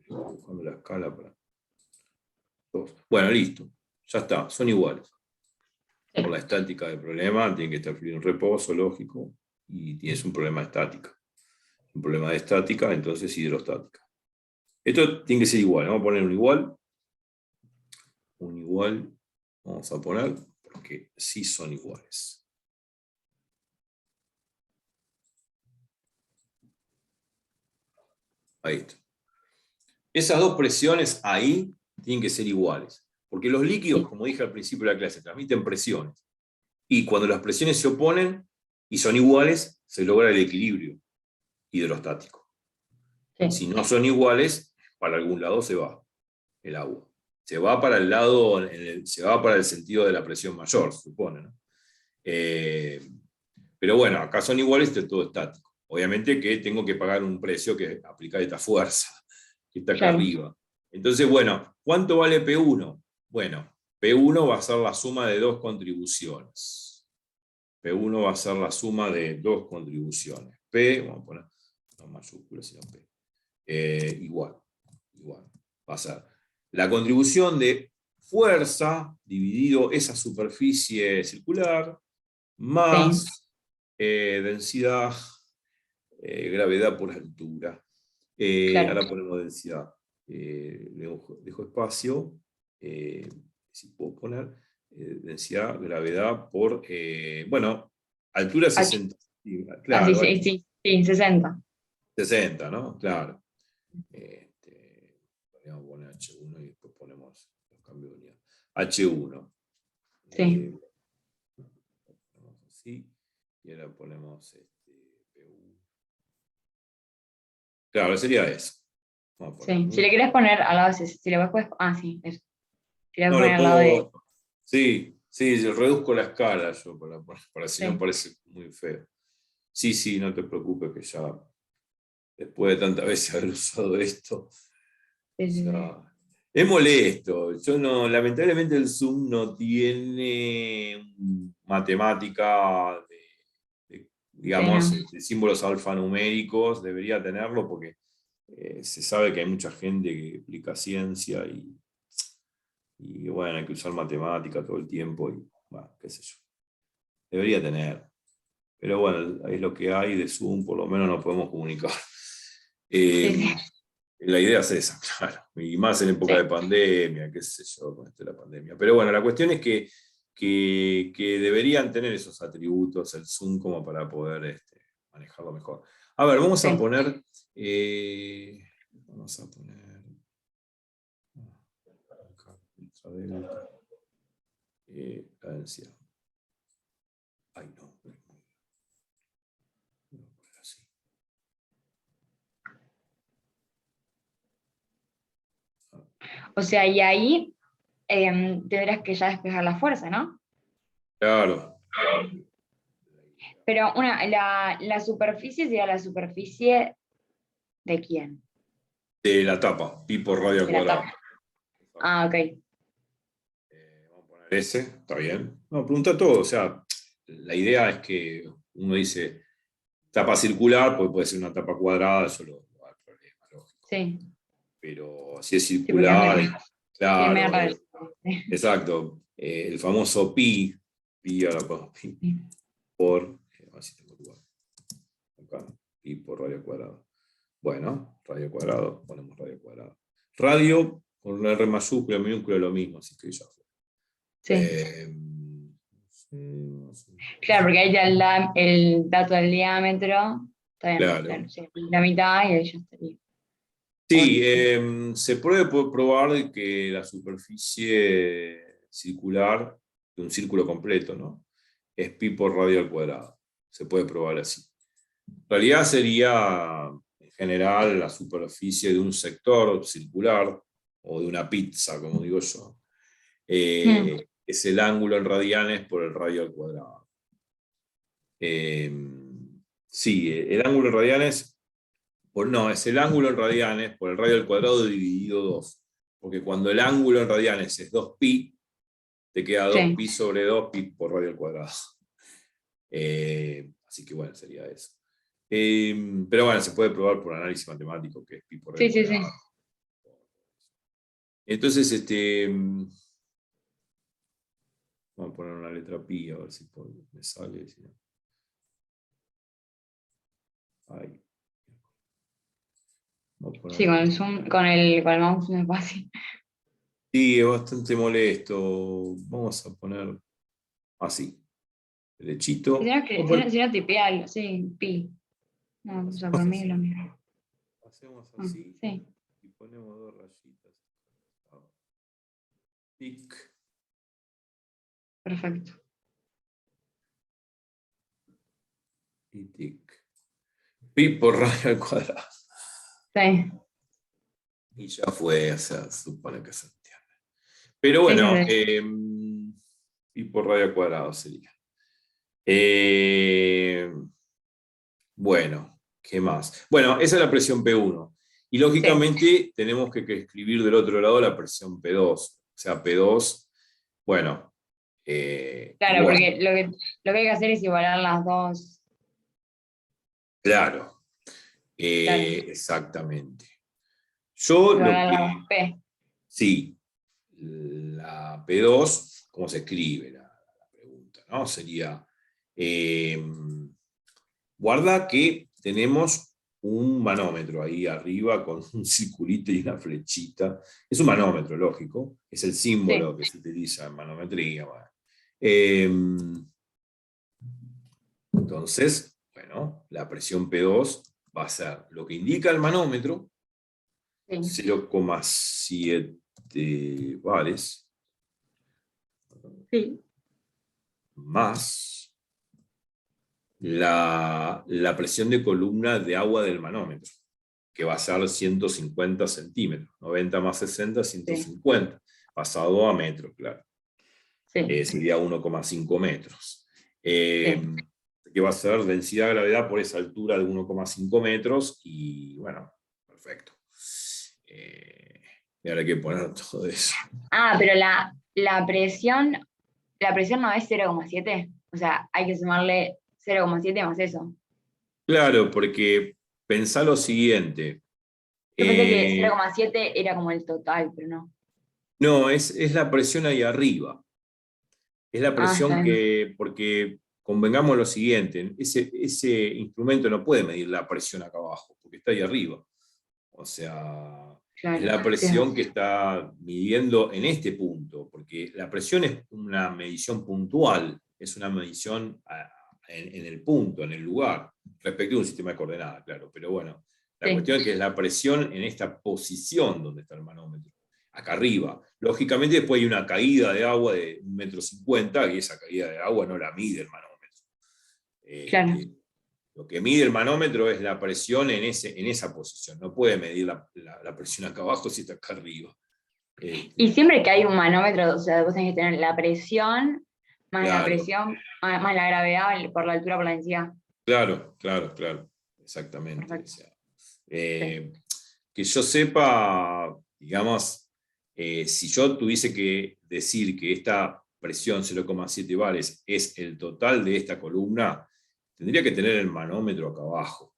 Buscando la escala para 2. Bueno, listo. Ya está, son iguales. Por la estática del problema, tiene que estar fluido en reposo, lógico, y tienes un problema de estática. Un problema de estática, entonces hidrostática. Esto tiene que ser igual. Vamos a poner un igual. Un igual. Vamos a poner, porque sí son iguales. Ahí está. Esas dos presiones ahí tienen que ser iguales. Porque los líquidos, como dije al principio de la clase, transmiten presiones. Y cuando las presiones se oponen y son iguales, se logra el equilibrio hidrostático. Sí. Si no son iguales, para algún lado se va el agua. Se va para el lado, se va para el sentido de la presión mayor, se supone, ¿no? Pero bueno, acá son iguales, es todo estático. Obviamente que tengo que pagar un precio que aplica esta fuerza, que está acá arriba. Entonces, bueno, ¿cuánto vale P1? Bueno, P1 va a ser la suma de dos contribuciones. P1 va a ser la suma de dos contribuciones. P, vamos a poner no mayúsculas, sino P. Igual. Va a ser la contribución de fuerza dividido esa superficie circular más densidad, gravedad por altura. Claro. Ahora ponemos densidad. Dejo espacio. Si puedo poner densidad, gravedad por, bueno, altura 60. Claro, Sí, 60. 60, ¿no? Claro. Podríamos poner H1 y después ponemos los cambios de unidad. H1. Sí. Ponemos así. Y ahora ponemos PU. Claro, sería eso. Vamos a poner Sí. Si le querés poner al lado, si le puedes, sí, eso. Si le No, poner lo al lado de. puedo. Sí, sí, yo reduzco la escala yo, para si no Sí. parece muy feo. Sí, sí, no te preocupes que ya, después de tantas veces haber usado esto, Sí. ya. Es molesto. Yo no, lamentablemente el Zoom no tiene matemática digamos, No. de símbolos alfanuméricos. Debería tenerlo porque se sabe que hay mucha gente que aplica ciencia y bueno, hay que usar matemática todo el tiempo y bueno, qué sé yo. Debería tener. Pero bueno, es lo que hay de Zoom, por lo menos nos podemos comunicar. Sí. La idea es esa, claro. Y más en época de pandemia, qué sé yo, con esto de la pandemia. Pero bueno, la cuestión es que deberían tener esos atributos, el Zoom, como para poder manejarlo mejor. A ver, vamos a poner. Vamos a poner. La densidad. Ay, no. Así. O sea, y ahí tendrás que ya despejar la fuerza, ¿no? Claro. Pero la superficie sería la superficie de quién? De la tapa, pi por radio al De la cuadrado. tapa. Ah, ok. Vamos a poner ese, está bien. No, pregunta todo, o sea, la idea es que uno dice tapa circular, pues puede ser una tapa cuadrada, eso no hay problema, lógico. Sí. Pero si es Sí, porque circular, sí, es medio claro, raro. exacto. El famoso pi a la pi por, a ver si tengo lugar. Acá, pi por radio al cuadrado. Bueno, radio cuadrado, ponemos radio cuadrado. Radio con una R mayúscula, minúscula, lo mismo, así que ya fue. Sí. Claro, porque ahí ya el dato del diámetro, está bien, Claro. claro, sí, la mitad y ahí ya estaría. Sí, se puede probar que la superficie circular de un círculo completo, ¿no? Es pi por radio al cuadrado. Se puede probar así. En realidad sería, en general, la superficie de un sector circular o de una pizza, como digo yo. Es el ángulo en radianes por el radio al cuadrado. Sí, el ángulo en radianes. No, es el ángulo en radianes por el radio al cuadrado dividido 2. Porque cuando el ángulo en radianes es 2pi, te queda 2pi sobre 2pi por radio al cuadrado. Así que bueno, sería eso. Pero bueno, se puede probar por análisis matemático, que es pi por radio al cuadrado. Entonces, vamos a poner una letra pi, a ver si me sale. Si no. Ahí. Sí, con el zoom, con el mouse no es fácil. Sí, es bastante molesto. Vamos a poner así, derechito. Si no tipealo, sí, pi. No, o sea, por mí es lo mismo. Hacemos así Sí. y ponemos dos rayitas. Tic. Perfecto. Y tic. Pi por radio al cuadrado. Sí. Y ya fue, o sea, supone que se entiende. Pero bueno, pi por radio al cuadrado sería. Bueno, ¿qué más? Bueno, esa es la presión P1. Y lógicamente tenemos que escribir del otro lado la presión P2. O sea, P2, bueno. Claro, igual. porque lo que hay que hacer es igualar las dos. Claro. Claro. Exactamente. Yo Igualar lo las que. dos P. Sí. la P2, ¿cómo se escribe la pregunta? ¿No? Sería, guarda que tenemos un manómetro ahí arriba con un circulito y una flechita. Es un manómetro, lógico, es el símbolo que se utiliza en manometría. Bueno. Entonces, bueno, la presión P2 va a ser lo que indica el manómetro, 0,7 bares, más la presión de columna de agua del manómetro, que va a ser 150 centímetros, 90 más 60, 150, pasado a metros, claro. Sería 1,5 metros. Que va a ser densidad de gravedad por esa altura de 1,5 metros, y bueno, perfecto. Y ahora hay que poner todo eso. Pero la presión no es 0,7, o sea, hay que sumarle 0,7 más eso. Claro, porque pensá lo siguiente. Yo pensé que 0,7 era como el total, pero no. No, es la presión ahí arriba. Es la presión porque convengamos lo siguiente, ese instrumento no puede medir la presión acá abajo, porque está ahí arriba. O sea, es la presión que está midiendo en este punto, porque la presión es una medición puntual, es una medición en el punto, en el lugar, respecto a un sistema de coordenadas, claro. Pero bueno, la cuestión es que es la presión en esta posición donde está el manómetro, acá arriba. Lógicamente después hay una caída de agua de 1,50 m, y esa caída de agua no la mide el manómetro. Lo que mide el manómetro es la presión en esa posición. No puede medir la presión acá abajo si está acá arriba. Y siempre que hay un manómetro, o sea, vos tenés que tener la presión, más la presión, más la gravedad por la altura, por la densidad. Claro, exactamente. O sea, que yo sepa, digamos, si yo tuviese que decir que esta presión 0,7 bares es el total de esta columna, tendría que tener el manómetro acá abajo.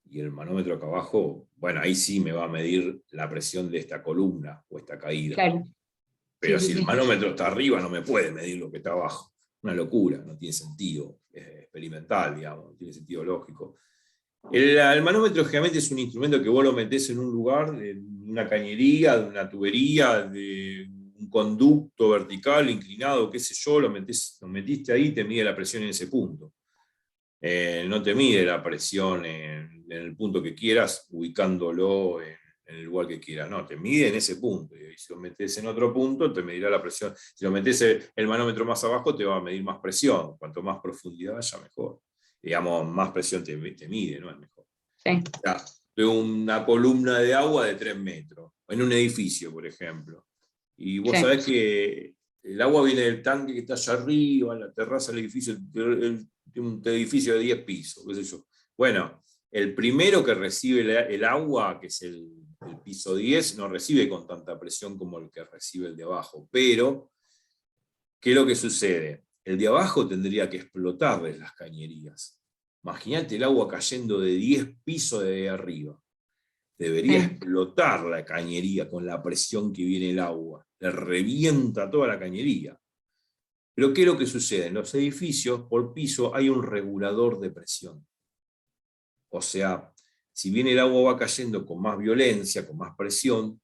Y el manómetro acá abajo, bueno, ahí sí me va a medir la presión de esta columna o esta caída. Claro. Pero si el manómetro está arriba, no me puede medir lo que está abajo. Una locura, no tiene sentido experimental, digamos, no tiene sentido lógico. El manómetro generalmente es un instrumento que vos lo metés en un lugar, en una cañería, de una tubería, de un conducto vertical, inclinado, qué sé yo, lo metiste ahí y te mide la presión en ese punto. No te mide la presión en el punto que quieras, ubicándolo en el lugar que quieras. No, te mide en ese punto. Y si lo metes en otro punto, te medirá la presión. Si lo metes el manómetro más abajo, te va a medir más presión. Cuanto más profundidad haya, mejor. Digamos, más presión te mide, ¿no? Es mejor. O sea, de una columna de agua de 3 metros, en un edificio, por ejemplo. Y vos sabés que el agua viene del tanque que está allá arriba, en la terraza del edificio, un edificio de 10 pisos, qué sé yo. Bueno, el primero que recibe el agua, que es el piso 10, no recibe con tanta presión como el que recibe el de abajo. Pero, ¿qué es lo que sucede? El de abajo tendría que explotarles las cañerías. Imagínate el agua cayendo de 10 pisos de arriba. Debería explotar la cañería con la presión que viene el agua. Le revienta toda la cañería. Pero ¿qué es lo que sucede? En los edificios, por piso, hay un regulador de presión. O sea, si bien el agua va cayendo con más violencia, con más presión,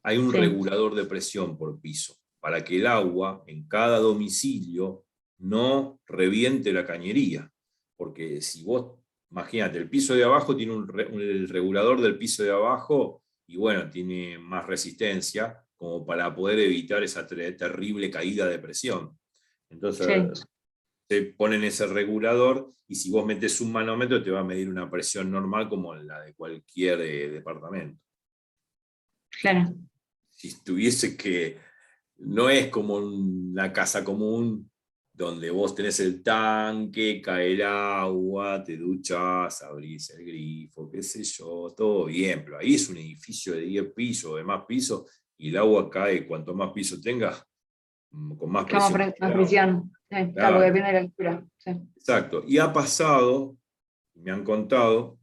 hay un regulador de presión por piso, para que el agua en cada domicilio no reviente la cañería. Porque si vos, imagínate, el piso de abajo tiene el regulador del piso de abajo, y bueno, tiene más resistencia, como para poder evitar esa terrible caída de presión. Entonces, te ponen ese regulador, y si vos metes un manómetro, te va a medir una presión normal como la de cualquier departamento. Claro. Si tuviese que, no es como una casa común, donde vos tenés el tanque, cae el agua, te duchas, abrís el grifo, qué sé yo, todo bien, pero ahí es un edificio de 10 pisos, de más pisos, y el agua cae, cuanto más pisos tengas, con más presión. Más presión. Claro, porque depende de la altura. Exacto. Y ha pasado, me han contado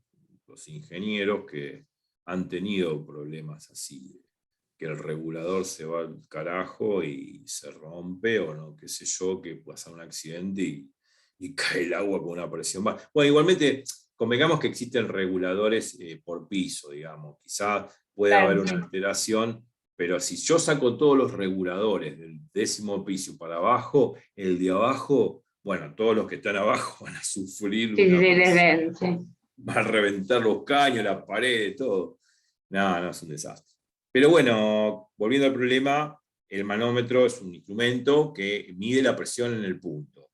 los ingenieros que han tenido problemas así que el regulador se va al carajo y se rompe, o no, qué sé yo, que pasa un accidente y cae el agua con una presión baja. Bueno, igualmente, convengamos que existen reguladores por piso, digamos. Quizás pueda haber Claro, una sí. alteración, pero si yo saco todos los reguladores del 10º piso para abajo, el de abajo, bueno, todos los que están abajo van a sufrir Sí, sí, una sí, presión, sí. van a reventar los caños, las paredes, todo. No, es un desastre. Pero bueno, volviendo al problema, el manómetro es un instrumento que mide la presión en el punto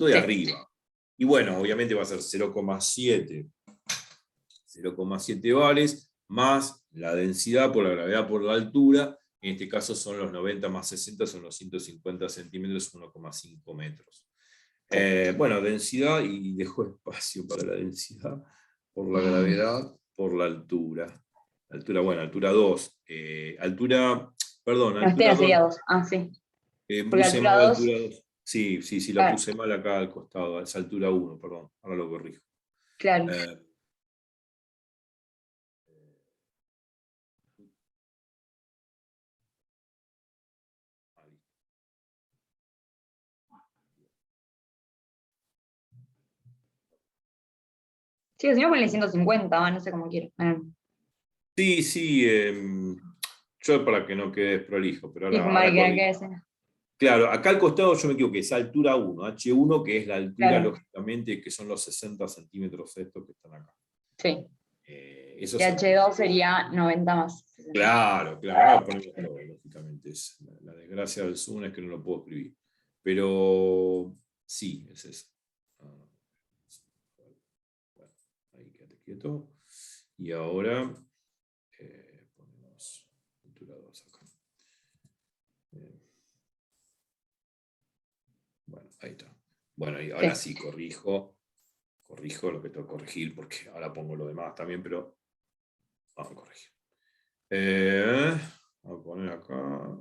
de Sí. arriba. Y bueno, obviamente va a ser 0,7 bares más la densidad por la gravedad por la altura. En este caso son los 90 más 60, son los 150 centímetros, 1,5 metros. Bueno, densidad, y dejo espacio para la densidad, por la gravedad, por la altura. Altura, bueno, altura 2. Perdón, No, altura 2. sería 2. Ah, sí. Porque Puse altura mal 2, altura 2. Sí, la claro, puse mal acá al costado, es altura 1, perdón, ahora lo corrijo. claro. Eh, Sí, si no ponle 150, no sé cómo quiero. sí, yo para que no quede desprolijo, pero Sí, ahora que corrijo. ese. Claro, acá al costado yo me equivoqué, es altura 1, H1, que es la altura, Claro, lógicamente, que son los 60 centímetros estos que están acá. sí. Eso Y es altura. H2 sería 90 más 60. Claro, ahora ponemos todo, lógicamente. La desgracia del Zoom es que no lo puedo escribir. Pero sí, es eso. Bueno, ahí quédate quieto. Y ahora ponemos altura 2 acá. Bueno, ahí está. Bueno, y ahora sí corrijo lo que tengo que corregir, porque ahora pongo lo demás también, pero vamos a corregir. Voy a poner acá.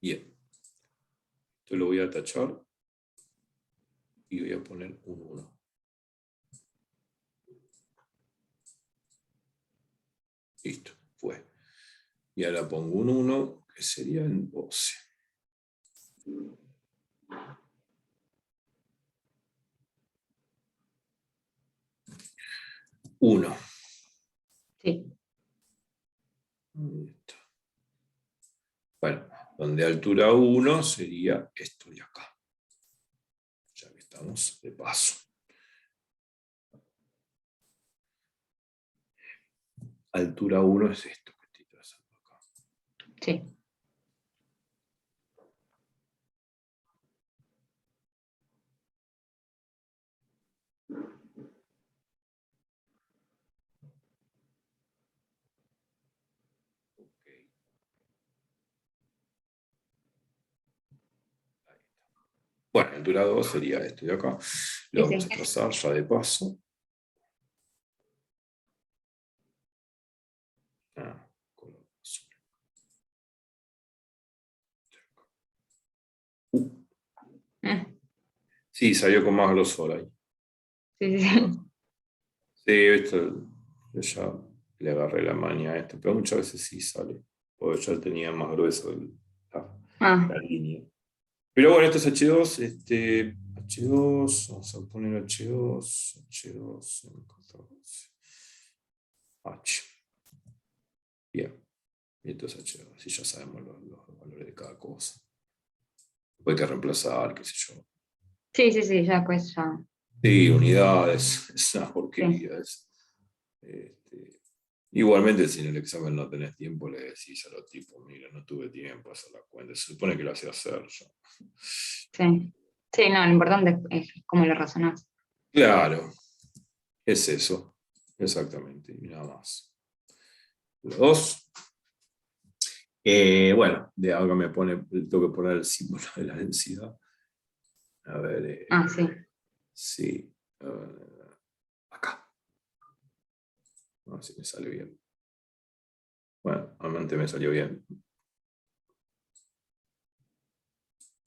Bien. Esto lo voy a tachar y voy a poner un 1. Listo, fue. Y ahora pongo un 1, que sería en 12. Uno. Sí. Listo. Bueno, donde altura 1 sería esto de acá. Ya que estamos de paso. Altura 1 es esto que estoy trazando acá. Sí. Okay. Ahí está. Bueno, altura 2 sería esto de acá. Lo Sí, vamos sí. a trazar ya de paso. Color azul. Sí, salió con más grosor ahí. Sí, sí, sí. Sí, esto ya le agarré la maña a esto, pero muchas veces sí sale, porque ya tenía más grueso la línea. Pero bueno, esto es H2, H2, vamos a poner H2, H. Bien, y esto es H2, así ya sabemos los valores de cada cosa. Hay que reemplazar, qué sé yo. Sí, sí, sí, ya pues ya. Sí, unidades, es una Sí. porquería. Igualmente, si en el examen no tenés tiempo, le decís a los tipos, mira, no tuve tiempo a hacer la cuenta. Se supone que lo hacía hacer yo. Sí. Sí, no, lo importante es cómo lo razonás. Claro, es eso. Exactamente, y nada más. Los dos. Bueno, ahora tengo que poner el símbolo de la densidad. A ver, Sí. sí. Acá. A ver si me sale bien. Bueno, realmente me salió bien.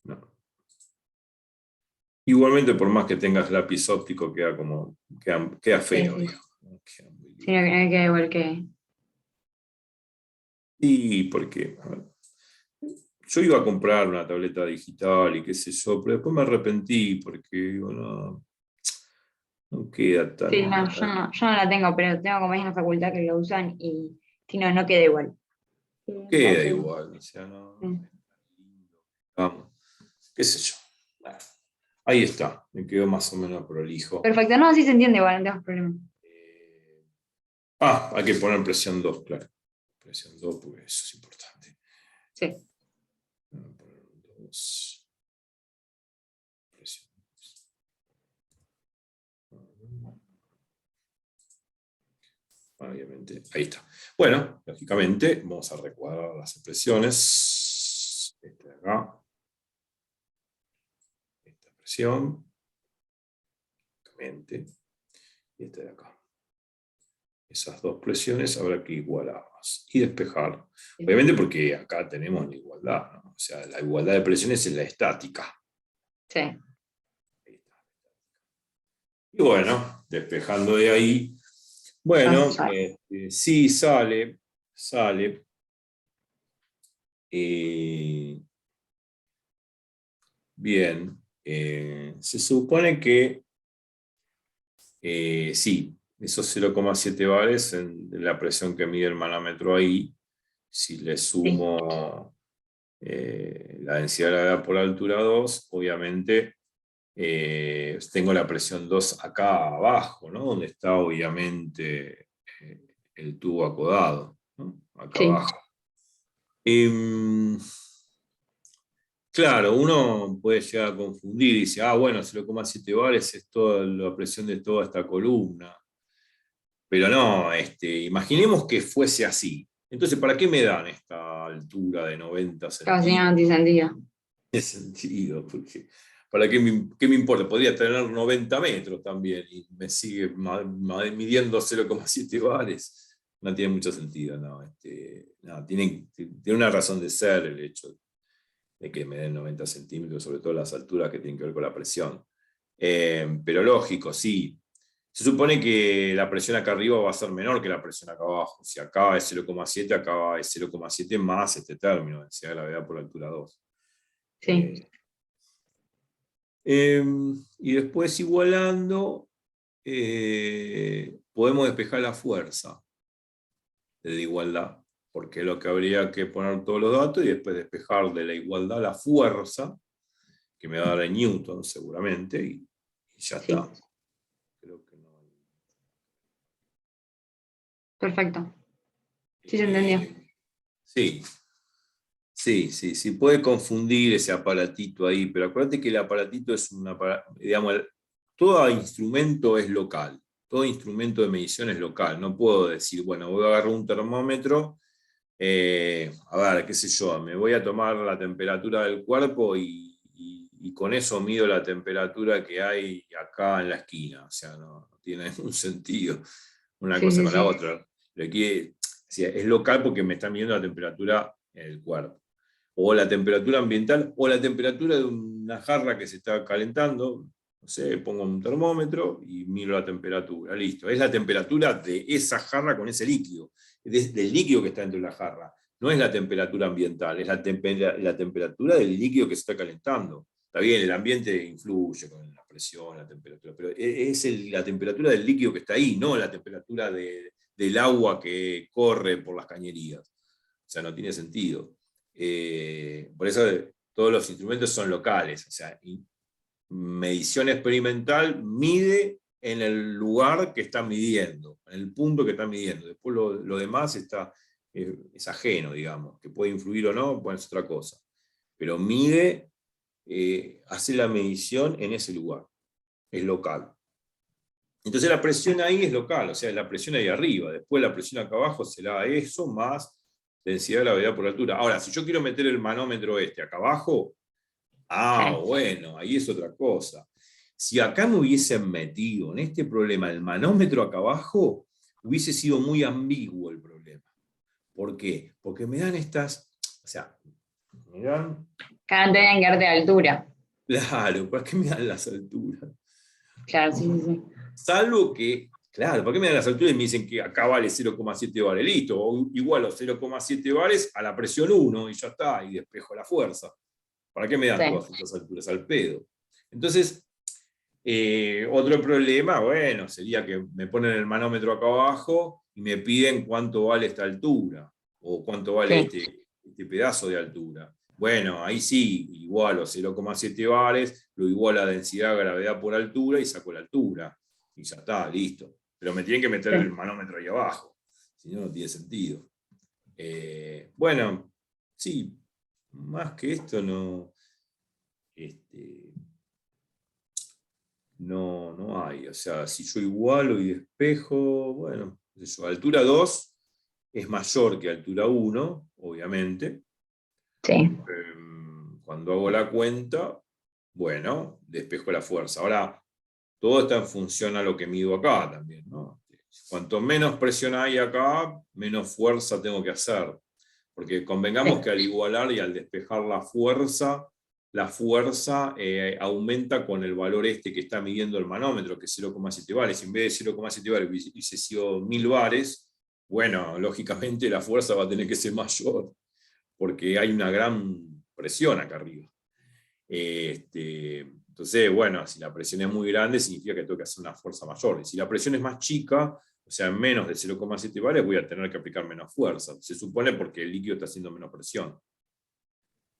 No. Igualmente, por más que tengas lápiz óptico, queda feo, Sí, sí. digamos. Queda muy Sí, no, bien. no queda igual que. Y porque a ver, yo iba a comprar una tableta digital y qué sé yo, pero después me arrepentí porque digo, no queda Sí, no, yo no la tengo, pero tengo compañeros en la facultad que lo usan y sí, no, no queda igual. no queda Entonces, igual, o sea, no mm. es tan lindo. Vamos, qué sé yo. Bueno, ahí está, me quedó más o menos prolijo. Perfecto, no, sí se entiende igual, no tenemos problema. Eh, hay que poner presión 2, claro. Presión 2, porque eso es importante. Sí. Vamos a poner 2. Presión 2. Obviamente, ahí está. Bueno, lógicamente, vamos a recuadrar las expresiones. Esta de acá. Esta presión. Lógicamente. Y esta de acá. Esas dos presiones habrá que igualarlas y despejar. Obviamente porque acá tenemos la igualdad, ¿no? O sea, la igualdad de presiones es la estática. Sí. Ahí está. Y bueno, despejando de ahí, bueno, sí sale. Bien, se supone que sí, esos 0,7 bares en la presión que mide el manómetro ahí, si le Sí. sumo la densidad de la gravedad por la altura 2, obviamente tengo la presión 2 acá abajo, ¿no? Donde está obviamente el tubo acodado, ¿no? Acá Sí. abajo. Em, Claro, uno puede llegar a confundir y dice, bueno, 0,7 bares es toda la presión de toda esta columna. Pero no, imaginemos que fuese así. Entonces, ¿para qué me dan esta altura de 90 Casi no centímetros? tiene sentido. Tiene sentido, porque ¿para qué me importa? Podría tener 90 metros también y me sigue midiendo 0,7 bares. No tiene mucho sentido, no. No, tiene una razón de ser el hecho de que me den 90 centímetros, sobre todo las alturas que tienen que ver con la presión. Pero lógico, sí. Se supone que la presión acá arriba va a ser menor que la presión acá abajo. Si acá es 0,7, acá es 0,7 más este término, densidad de gravedad por altura 2. Sí. Y después igualando, podemos despejar la fuerza de la igualdad, porque es lo que habría que poner todos los datos y después despejar de la igualdad la fuerza, que me va a dar en Newton seguramente, y ya Sí. está. Creo que no hay. Perfecto. Sí se entendió. Sí, sí, puede confundir ese aparatito ahí, pero acuérdate que el aparatito es digamos, todo instrumento es local, todo instrumento de medición es local. No puedo decir, bueno, voy a agarrar un termómetro, a ver, qué sé yo, me voy a tomar la temperatura del cuerpo y con eso mido la temperatura que hay acá en la esquina. O sea, no tiene ningún sentido una Sí, cosa sí, con la sí. otra. Es local porque me están midiendo la temperatura en el cuerpo. O la temperatura ambiental, o la temperatura de una jarra que se está calentando. No sé, pongo un termómetro y miro la temperatura. Listo. Es la temperatura de esa jarra con ese líquido, del líquido que está dentro de la jarra. No es la temperatura ambiental, es la temperatura del líquido que se está calentando. Está bien, el ambiente influye con la presión, la temperatura, pero es la temperatura del líquido que está ahí, no la temperatura del agua que corre por las cañerías. O sea, no tiene sentido. Por eso todos los instrumentos son locales. O sea, medición experimental mide en el lugar que está midiendo, en el punto que está midiendo. Después lo demás es ajeno, digamos, que puede influir o no, puede ser otra cosa. Pero mide, hace la medición en ese lugar, es local. Entonces la presión ahí es local, o sea, la presión ahí arriba. Después la presión acá abajo será eso más densidad de gravedad por altura. Ahora, si yo quiero meter el manómetro acá abajo, Sí. bueno, ahí es otra cosa. Si acá me hubiesen metido en este problema el manómetro acá abajo, hubiese sido muy ambiguo el problema. ¿Por qué? Porque me dan estas, o sea, me dan, Cada no tenían que darte de altura. claro, ¿para qué me dan las alturas? Claro, sí, sí, sí. Salvo que Claro, ¿por qué me dan las alturas y me dicen que acá vale 0,7 bares? Listo, o igualo 0,7 bares a la presión 1 y ya está, y despejo la fuerza. ¿Para qué me dan Sí. todas estas alturas? Al pedo. Entonces, otro problema, bueno, sería que me ponen el manómetro acá abajo y me piden cuánto vale esta altura, o cuánto vale Sí. este pedazo de altura. Bueno, ahí sí, igualo 0,7 bares, lo igualo a densidad, gravedad por altura y saco la altura. Y ya está, listo. Pero me tienen que meter el Sí. manómetro ahí abajo, si no, no tiene sentido. Bueno, sí, más que esto no, no hay. O sea, si yo igualo y despejo, bueno, eso, altura 2 es mayor que altura 1, obviamente. Sí. Cuando hago la cuenta, bueno, despejo la fuerza. Ahora, todo está en función a lo que mido acá también, ¿no? Cuanto menos presión hay acá, menos fuerza tengo que hacer. Porque convengamos que al igualar y al despejar la fuerza aumenta con el valor que está midiendo el manómetro, que es 0,7 bares. En vez de 0,7 bares hubiese sido 1000 bares, bueno, lógicamente la fuerza va a tener que ser mayor, porque hay una gran presión acá arriba. Entonces, bueno, si la presión es muy grande, significa que tengo que hacer una fuerza mayor. Y si la presión es más chica, o sea, menos de 0,7 bares, voy a tener que aplicar menos fuerza. Se supone porque el líquido está haciendo menos presión.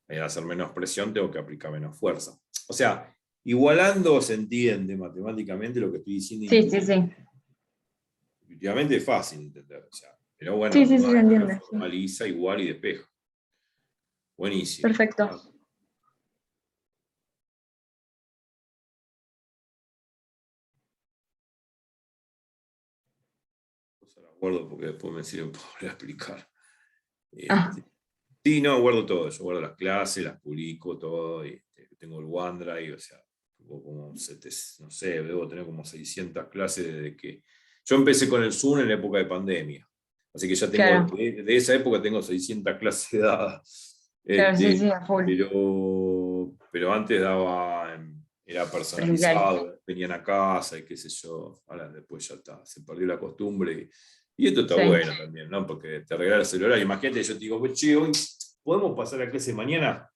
Al hacer menos presión, tengo que aplicar menos fuerza. O sea, igualando se entiende matemáticamente lo que estoy diciendo. Sí, sí, sí. Intuitivamente es fácil entender. O sea, pero bueno, Sí, sí, sí, uno se entiende. Sí. formaliza igual y despeja. Buenísimo. Perfecto. Se las guardo porque después me sirven para volver a explicar. Ah, Sí, no, guardo todo. Yo guardo las clases, las publico, todo. Tengo el OneDrive, o sea, tengo como, no sé, debo tener como 600 clases desde que... Yo empecé con el Zoom en la época de pandemia. Así que ya tengo, claro. de esa época tengo 600 clases dadas. Claro, sí, sí, a full. Pero antes era Presencial. personalizado, venían a casa y qué sé yo. Ahora después ya está, se perdió la costumbre. Y esto está Sí. bueno también, ¿no? Porque te regalas el horario. Imagínate, yo te digo, pues, che, hoy podemos pasar la clase mañana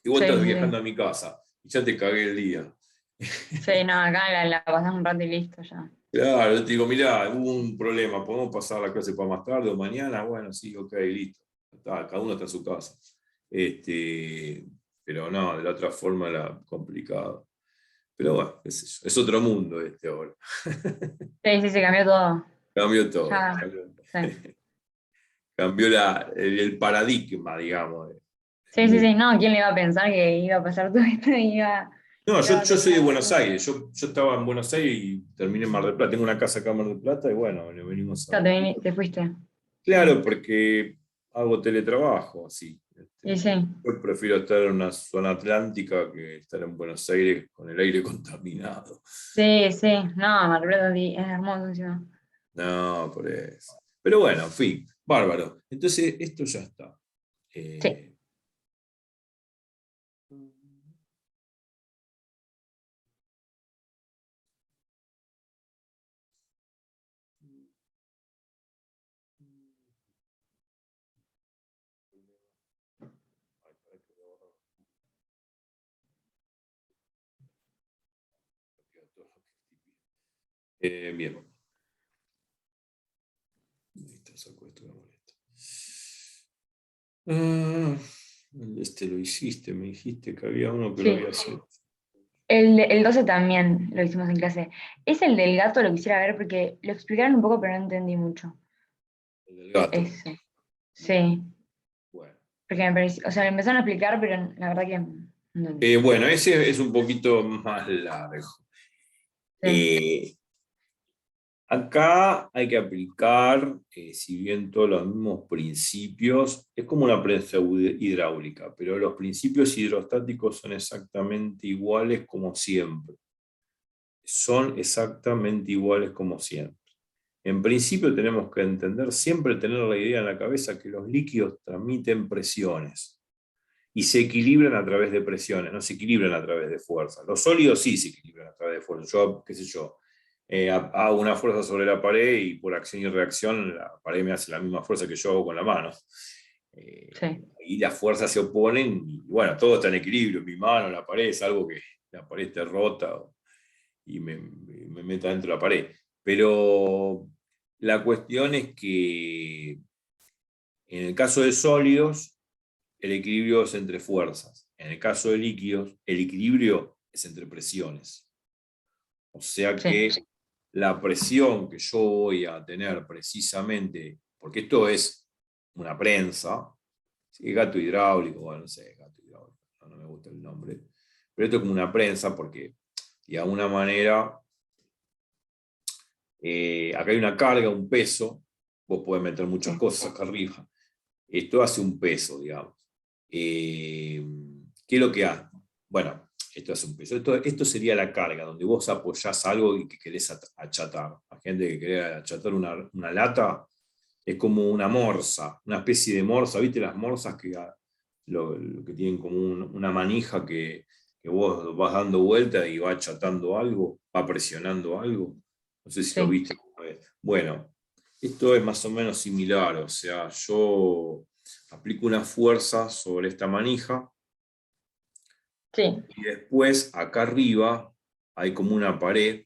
y vos Sí, estás sí, viajando sí. a mi casa y ya te cagué el día. Sí, no, acá la pasamos un rato y listo ya. Claro, yo te digo, mirá, hubo un problema, ¿podemos pasar la clase para más tarde o mañana? Bueno, sí, ok, listo. Está, cada uno está en su casa. Pero no, de la otra forma era complicado. Pero bueno, qué sé yo, es otro mundo ahora. Sí, sí, se cambió todo. Cambió todo. Ya, sí. Cambió el paradigma, digamos. Sí, sí, sí, no, ¿quién le iba a pensar que iba a pasar todo esto y No, iba a yo soy de terminar Buenos así? Aires. Yo estaba en Buenos Aires y terminé en Mar del Plata. Tengo una casa acá en Mar del Plata y bueno, venimos a... Ya te fuiste. Claro, Sí. porque hago teletrabajo, así. Y sí, Yo prefiero estar en una zona atlántica que estar en Buenos Aires con el aire contaminado. sí, sí. No, Mar del Plata sí, es hermoso encima. No, por eso. Pero bueno, en fin, bárbaro. Entonces, esto ya está. Sí. Eh, bien. Listo, saco esto que me molesta. Ah, lo hiciste, me dijiste que había uno que lo Sí. había hecho. El 12 también lo hicimos en clase. Es el del gato, lo quisiera ver porque lo explicaron un poco, pero no entendí mucho. El del gato. Ese. Sí. Bueno. Porque me pareció, o sea, lo empezaron a explicar, pero la verdad que no entendí. Bueno, ese es un poquito más largo. Sí. Eh, Acá hay que aplicar, si bien todos los mismos principios, es como una prensa hidráulica, pero los principios hidrostáticos son exactamente iguales como siempre. Son exactamente iguales como siempre. En principio tenemos que entender, siempre tener la idea en la cabeza que los líquidos transmiten presiones y se equilibran a través de presiones, no se equilibran a través de fuerzas. Los sólidos sí se equilibran a través de fuerzas. Yo, qué sé yo, hago una fuerza sobre la pared y por acción y reacción la pared me hace la misma fuerza que yo hago con la mano. Sí. Y las fuerzas se oponen y bueno, todo está en equilibrio. Mi mano, la pared, es algo que la pared esté rota y me meta dentro de la pared. Pero la cuestión es que en el caso de sólidos, el equilibrio es entre fuerzas. En el caso de líquidos, el equilibrio es entre presiones. O sea que Sí. la presión que yo voy a tener precisamente, porque esto es una prensa, ¿sí? Gato hidráulico, bueno, no sé, gato hidráulico, no me gusta el nombre, pero esto es como una prensa porque de alguna manera acá hay una carga, un peso, vos podés meter muchas cosas acá arriba, esto hace un peso, digamos. ¿Qué es lo que hace? Bueno, esto hace un peso. Esto sería la carga, donde vos apoyás algo y que querés achatar. La gente que quiere achatar una lata es como una morsa, una especie de morsa. ¿Viste las morsas lo que tienen como una manija que vos vas dando vuelta y va achatando algo, va presionando algo? No sé si lo Sí. viste. Bueno, esto es más o menos similar. O sea, yo aplico una fuerza sobre esta manija. Sí. Y después, acá arriba, hay como una pared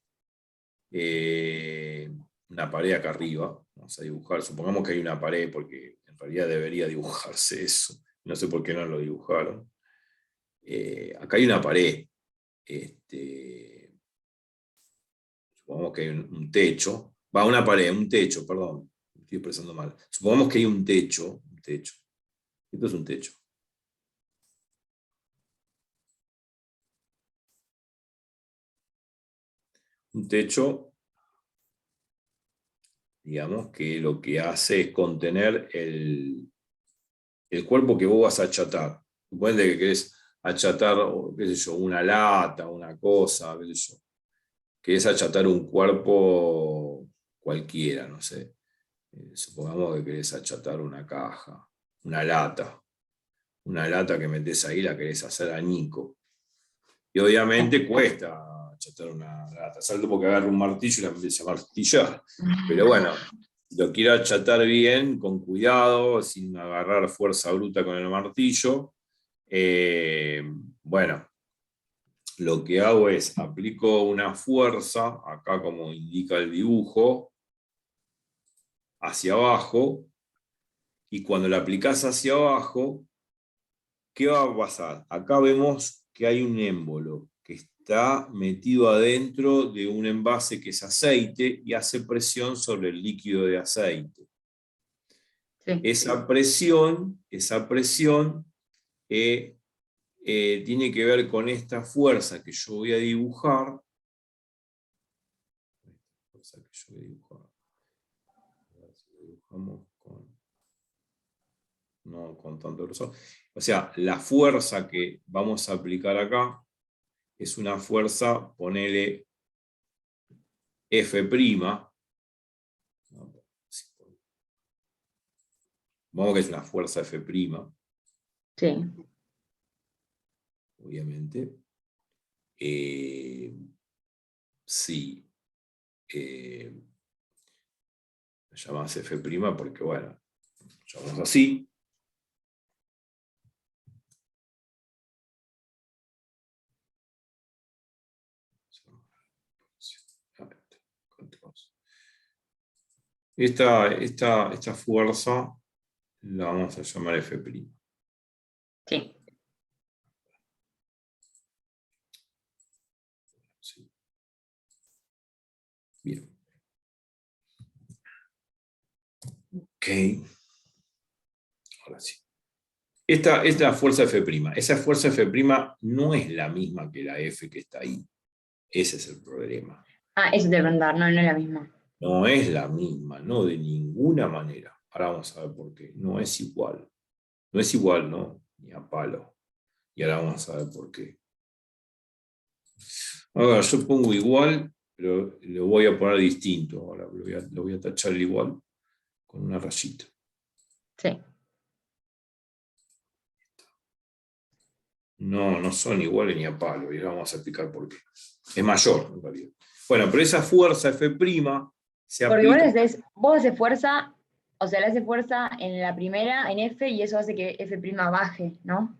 acá arriba. Vamos a dibujar, supongamos que hay una pared, porque en realidad debería dibujarse eso. No sé por qué no lo dibujaron. Acá hay una pared. Supongamos que hay un techo. Va, una pared, un techo, perdón. Me estoy expresando mal. Supongamos que hay un techo. Esto es un techo. Un techo, digamos, que lo que hace es contener el cuerpo que vos vas a achatar. Suponete que querés achatar, qué sé yo, una lata, una cosa, qué sé yo. Querés achatar un cuerpo cualquiera, no sé. Supongamos que querés achatar una caja, una lata. Una lata que metés ahí la querés hacer añico. Y obviamente cuesta achatar una lata, salvo porque agarro un martillo y la empiezo a martillar. Pero bueno, lo quiero achatar bien, con cuidado, sin agarrar fuerza bruta con el martillo. Bueno, lo que hago es aplico una fuerza, acá como indica el dibujo, hacia abajo, y cuando la aplicás hacia abajo, ¿qué va a pasar? Acá vemos que hay un émbolo que está metido adentro de un envase que es aceite y hace presión sobre el líquido de aceite. Sí. Esa presión tiene que ver con esta fuerza que yo voy a dibujar. No con tanto grosor. O sea, la fuerza que vamos a aplicar acá es una fuerza, ponele F'. Vamos que es una fuerza F', Sí. obviamente. Sí. La llamamos F' porque, bueno, llamamos así. Esta fuerza la vamos a llamar F'. Sí. Sí. Bien. Ok. Ahora sí. Esta es la fuerza F'. Esa fuerza F' no es la misma que la F que está ahí. Ese es el problema. Ah, eso te voy a preguntar, no, no es la misma. No es la misma, no de ninguna manera. Ahora vamos a ver por qué. No es igual. No es igual, ¿no? Ni a palo. Y ahora vamos a ver por qué. Ahora, yo pongo igual, pero lo voy a poner distinto. Ahora lo voy a tachar igual con una rayita. Sí. No son iguales ni a palo. Y ahora vamos a explicar por qué. Es mayor, en realidad. Bueno, pero esa fuerza F' se Porque aplica. vos haces fuerza, o sea, le haces fuerza en la primera, en F, y eso hace que F' baje, ¿no?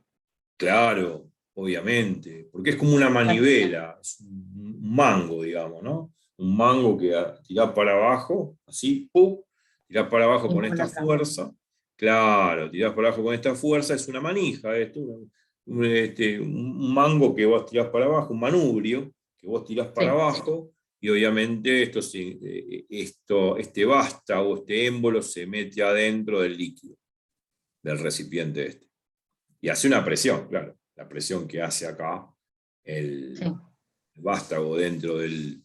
Claro, obviamente, porque es como una Claro. manivela, es un mango, digamos, ¿no? Un mango que tirás para abajo, así, ¡pum! Tirás para abajo Y con vos esta la sacás. fuerza, claro, tirás para abajo con esta fuerza, es una manija esto, un mango que vos tirás para abajo, un manubrio que vos tirás para Sí, abajo, y obviamente este vástago, este émbolo se mete adentro del líquido, del recipiente este. Y hace una presión, claro. La presión que hace acá sí. el vástago dentro del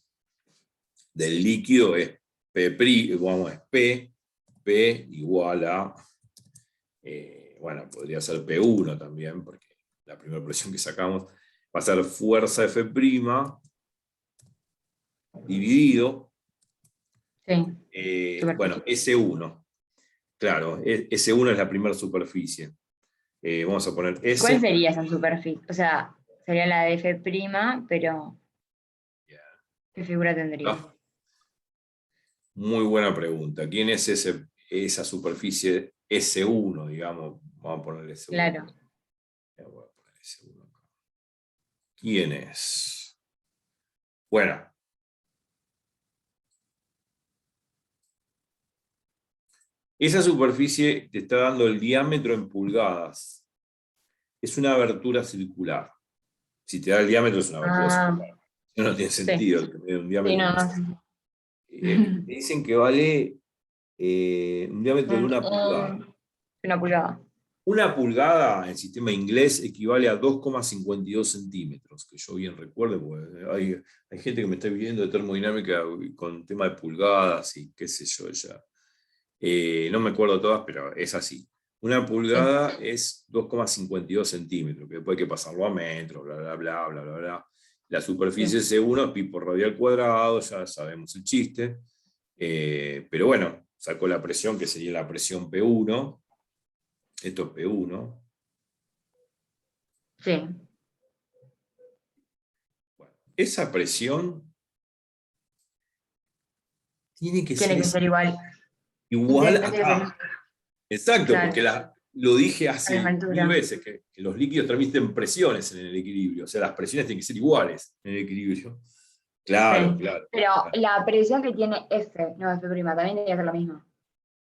líquido es P igual a, bueno, podría ser P1 también, porque la primera presión que sacamos va a ser fuerza F' dividido, Sí, bueno, superficie. S1. Claro, S1 es la primera superficie. Vamos a poner ¿Y cuál S. sería esa superficie? O sea, sería la de F', pero ¿qué figura tendría? Ah, muy buena pregunta. ¿Quién es esa superficie S1, digamos? Vamos a poner S1. Claro. Ya voy a poner S1 acá. ¿Quién es? Bueno, esa superficie te está dando el diámetro en pulgadas. Es una abertura circular. Si te da el diámetro, es una abertura Ah, circular. No tiene sí. sentido que me dé un Sí, diámetro. no, no sé. Me dicen que vale un diámetro de Un- una pulgada. un- una pulgada. Una pulgada en sistema inglés equivale a 2,52 centímetros, que yo bien recuerdo, porque hay gente que me está viendo de termodinámica con tema de pulgadas y qué sé yo ya. No me acuerdo todas, pero es así. Una Sí, pulgada es 2,52 centímetros, que después hay que pasarlo a metros, bla, bla, bla, bla, bla, bla. La superficie sí, C1 es pi por radial cuadrado, ya sabemos el chiste. Pero bueno, sacó la presión, que sería la presión P1. Esto es P1. sí. Bueno, esa presión tiene que Tiene ser que ser igual. Y igual tiene que ser, acá. Exacto, claro, porque lo dije a la misma hace mil altura. veces, que los líquidos transmiten presiones en el equilibrio, o sea, las presiones tienen que ser iguales en el equilibrio. Sí. Claro, claro, Pero claro. la presión que tiene F, no F', también tiene que ser la misma.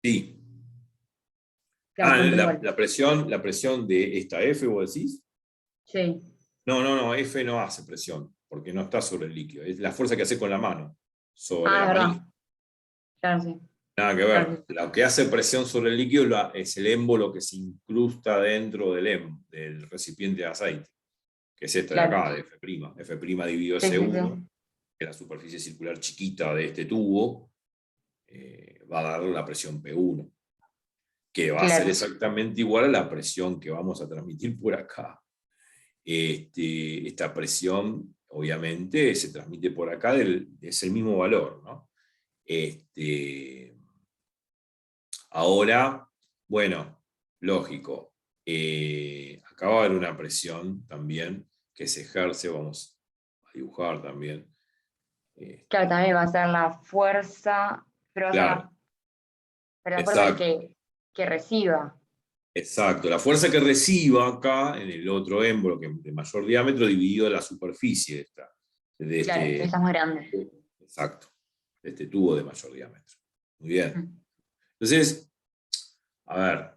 Sí. Claro, son igual. La presión de esta F, ¿vos decís? Sí. No, no, no, F no hace presión, porque no está sobre el líquido. Es la fuerza que hace con la mano, sobre Ah, la es verdad. manija. Claro, sí. Nada que Claro, ver. sí. Lo que hace presión sobre el líquido es el émbolo que se incrusta dentro del recipiente de aceite, que es esta de Claro. acá, de F'. F' dividido Sí, sí, S1, sí. que es la superficie circular chiquita de este tubo, va a dar la presión P1, que va a ser Claro, exactamente igual a la presión que vamos a transmitir por acá. Esta presión, obviamente, se transmite por acá, es el mismo valor, ¿no? Ahora, bueno, lógico, acá va a haber una presión también que se ejerce, vamos a dibujar también. claro, también va a ser la fuerza, Claro, pero la fuerza exacto, que reciba. exacto. La fuerza que reciba acá en el otro émbolo, que es de mayor diámetro, dividido la superficie de Claro, este, esta es más grande. exacto, de este tubo de mayor diámetro. Muy bien. Mm. Entonces, a ver,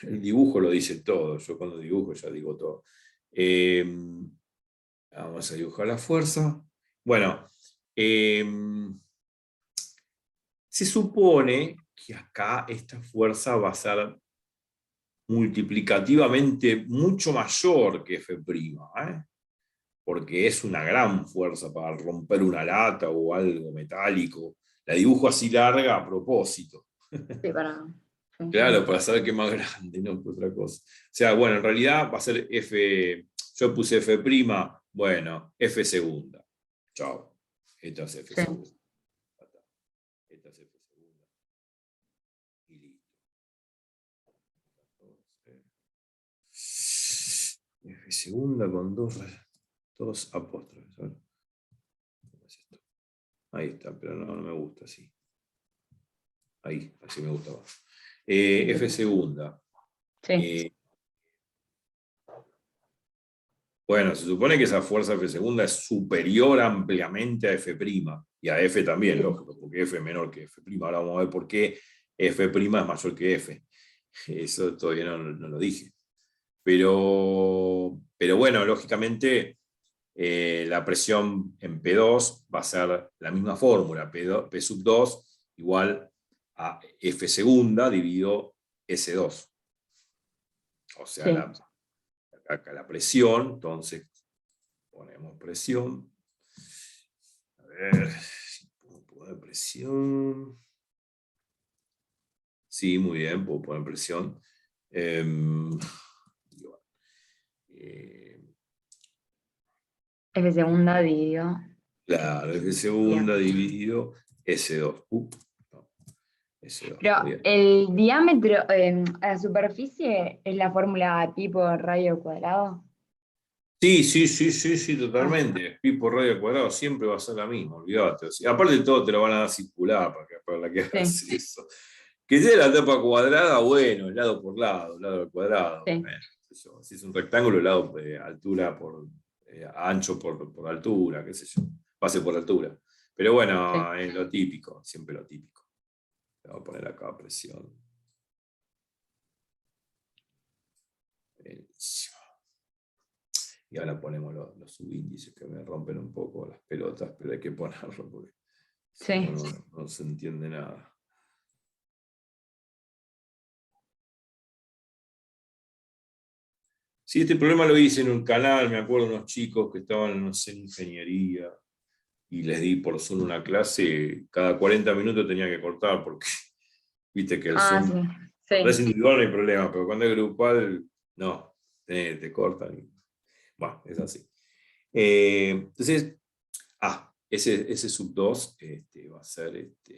el dibujo lo dice todo. Yo cuando dibujo ya digo todo. Eh, Vamos a dibujar la fuerza. Bueno, eh, se supone que acá esta fuerza va a ser multiplicativamente mucho mayor que F', porque es una gran fuerza para romper una lata o algo metálico. La dibujo así larga a propósito. Sí, para. Sí, sí. Claro, para saber que es más grande, no que otra cosa. O sea, bueno, en realidad va a ser F. Yo puse F', bueno, F segunda. Chao. Esta es F Sí. segunda. Esta es F segunda. Y listo. F segunda con dos apóstrofes. ¿Cómo es esto? Ahí está, pero no me gusta así. Ahí, así me gusta más. F segunda. Sí, Bueno, se supone que esa fuerza F segunda es superior ampliamente a F', y a F también, lógico, porque F es menor que F'. Ahora vamos a ver por qué F' es mayor que F. Eso todavía no lo dije. Pero bueno, lógicamente la presión en P2 va a ser la misma fórmula, P sub 2 igual a F segunda dividido S2. O sea, sí. acá la presión, entonces ponemos presión. A ver, puedo poner presión. Sí, muy bien, puedo poner presión. F segunda dividido. Claro, F segunda dividido S2. No, S2, Pero bien. el diámetro, la superficie es la fórmula pi por radio cuadrado. Sí, Ah, totalmente. Pi por radio al cuadrado siempre va a ser la misma, olvídate. O sea, aparte de todo, te lo van a dar circular para la que hagas sí, eso. Que sea la tapa cuadrada, bueno, lado por lado, lado al cuadrado. sí, Bueno, si es un rectángulo, lado altura por ancho por altura, qué sé yo, base por altura. Pero sí. bueno, es lo típico, siempre lo típico. Vamos a poner acá presión. Y ahora ponemos los subíndices que me rompen un poco las pelotas, pero hay que ponerlo porque si no, Sí. no se entiende nada. Sí, este problema lo hice en un canal, me acuerdo unos chicos que estaban, no sé, en ingeniería, y les di por Zoom una clase, cada 40 minutos tenía que cortar, porque viste que el Ah, sí, Zoom, cuando es sí. individual no hay problema, pero cuando es grupal, no, te cortan. Bueno, es así. Entonces, ese sub 2 va a ser esto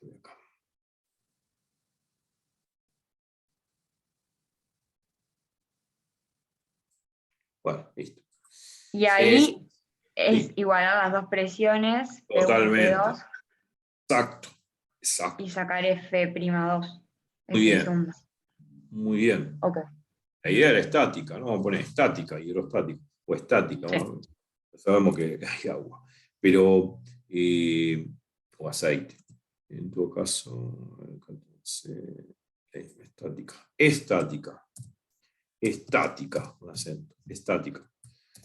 de acá. Bueno, listo. Y Es, ahí es sí, igualar las dos presiones, P1 y totalmente. P2, Exacto, y exacto. sacar F'2, Muy F bien, segunda. muy bien. Ok, La idea era estática, ¿no? Vamos a poner estática, hidrostática, o estática, sí. ¿no? Sabemos que hay agua, pero, o aceite. En todo caso, estática, un acento, estática.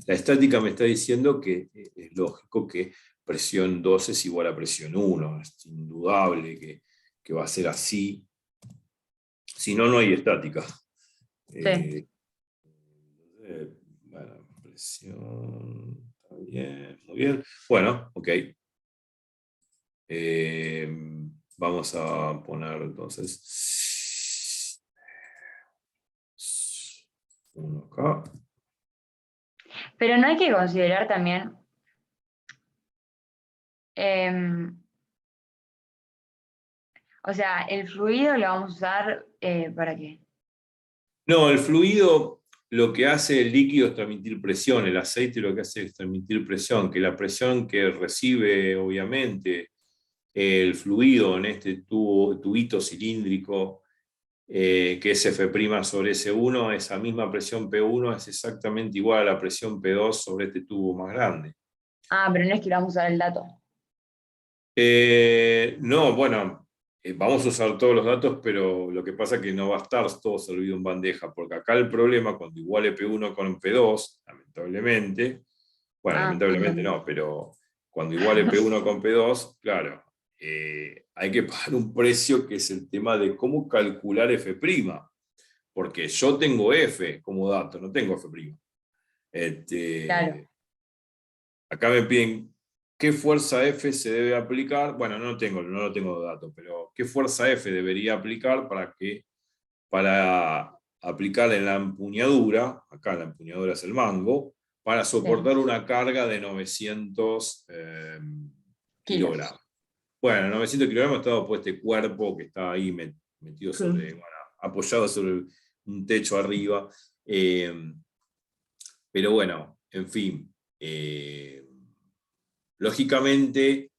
La estática me está diciendo que es lógico que presión 2 es igual a presión 1, es indudable que va a ser así, si no, no hay estática. Sí. Eh, bueno, presión, está bien, muy bien. Bueno, ok. Vamos a poner entonces uno acá. Pero no hay que considerar también, em, o sea, el fluido lo vamos a usar ¿para qué? No, el fluido lo que hace el líquido es transmitir presión, el aceite lo que hace es transmitir presión, que la presión que recibe obviamente el fluido en este tubito cilíndrico, que es F' sobre S1, esa misma presión P1 es exactamente igual a la presión P2 sobre este tubo más grande. Ah, pero no es que lo vamos a usar el dato. No, bueno, vamos a usar todos los datos, pero lo que pasa es que no va a estar todo servido en bandeja, porque acá el problema cuando iguale P1 con P2, lamentablemente, bueno, Ah, lamentablemente no, pero cuando iguale P1 con P2, claro, hay que pagar un precio que es el tema de cómo calcular F', porque yo tengo F como dato, no tengo F'. claro. Acá me piden qué fuerza F se debe aplicar. Bueno, no lo tengo de dato, pero qué fuerza F debería aplicar para aplicar en la empuñadura, acá la empuñadura es el mango, para Sí. soportar una carga de 900 Kilos. kilogramos. Bueno, 900 kilogramos está todo por este cuerpo que está ahí metido sobre, Sí. bueno, apoyado sobre un techo arriba. Pero bueno, en fin, lógicamente,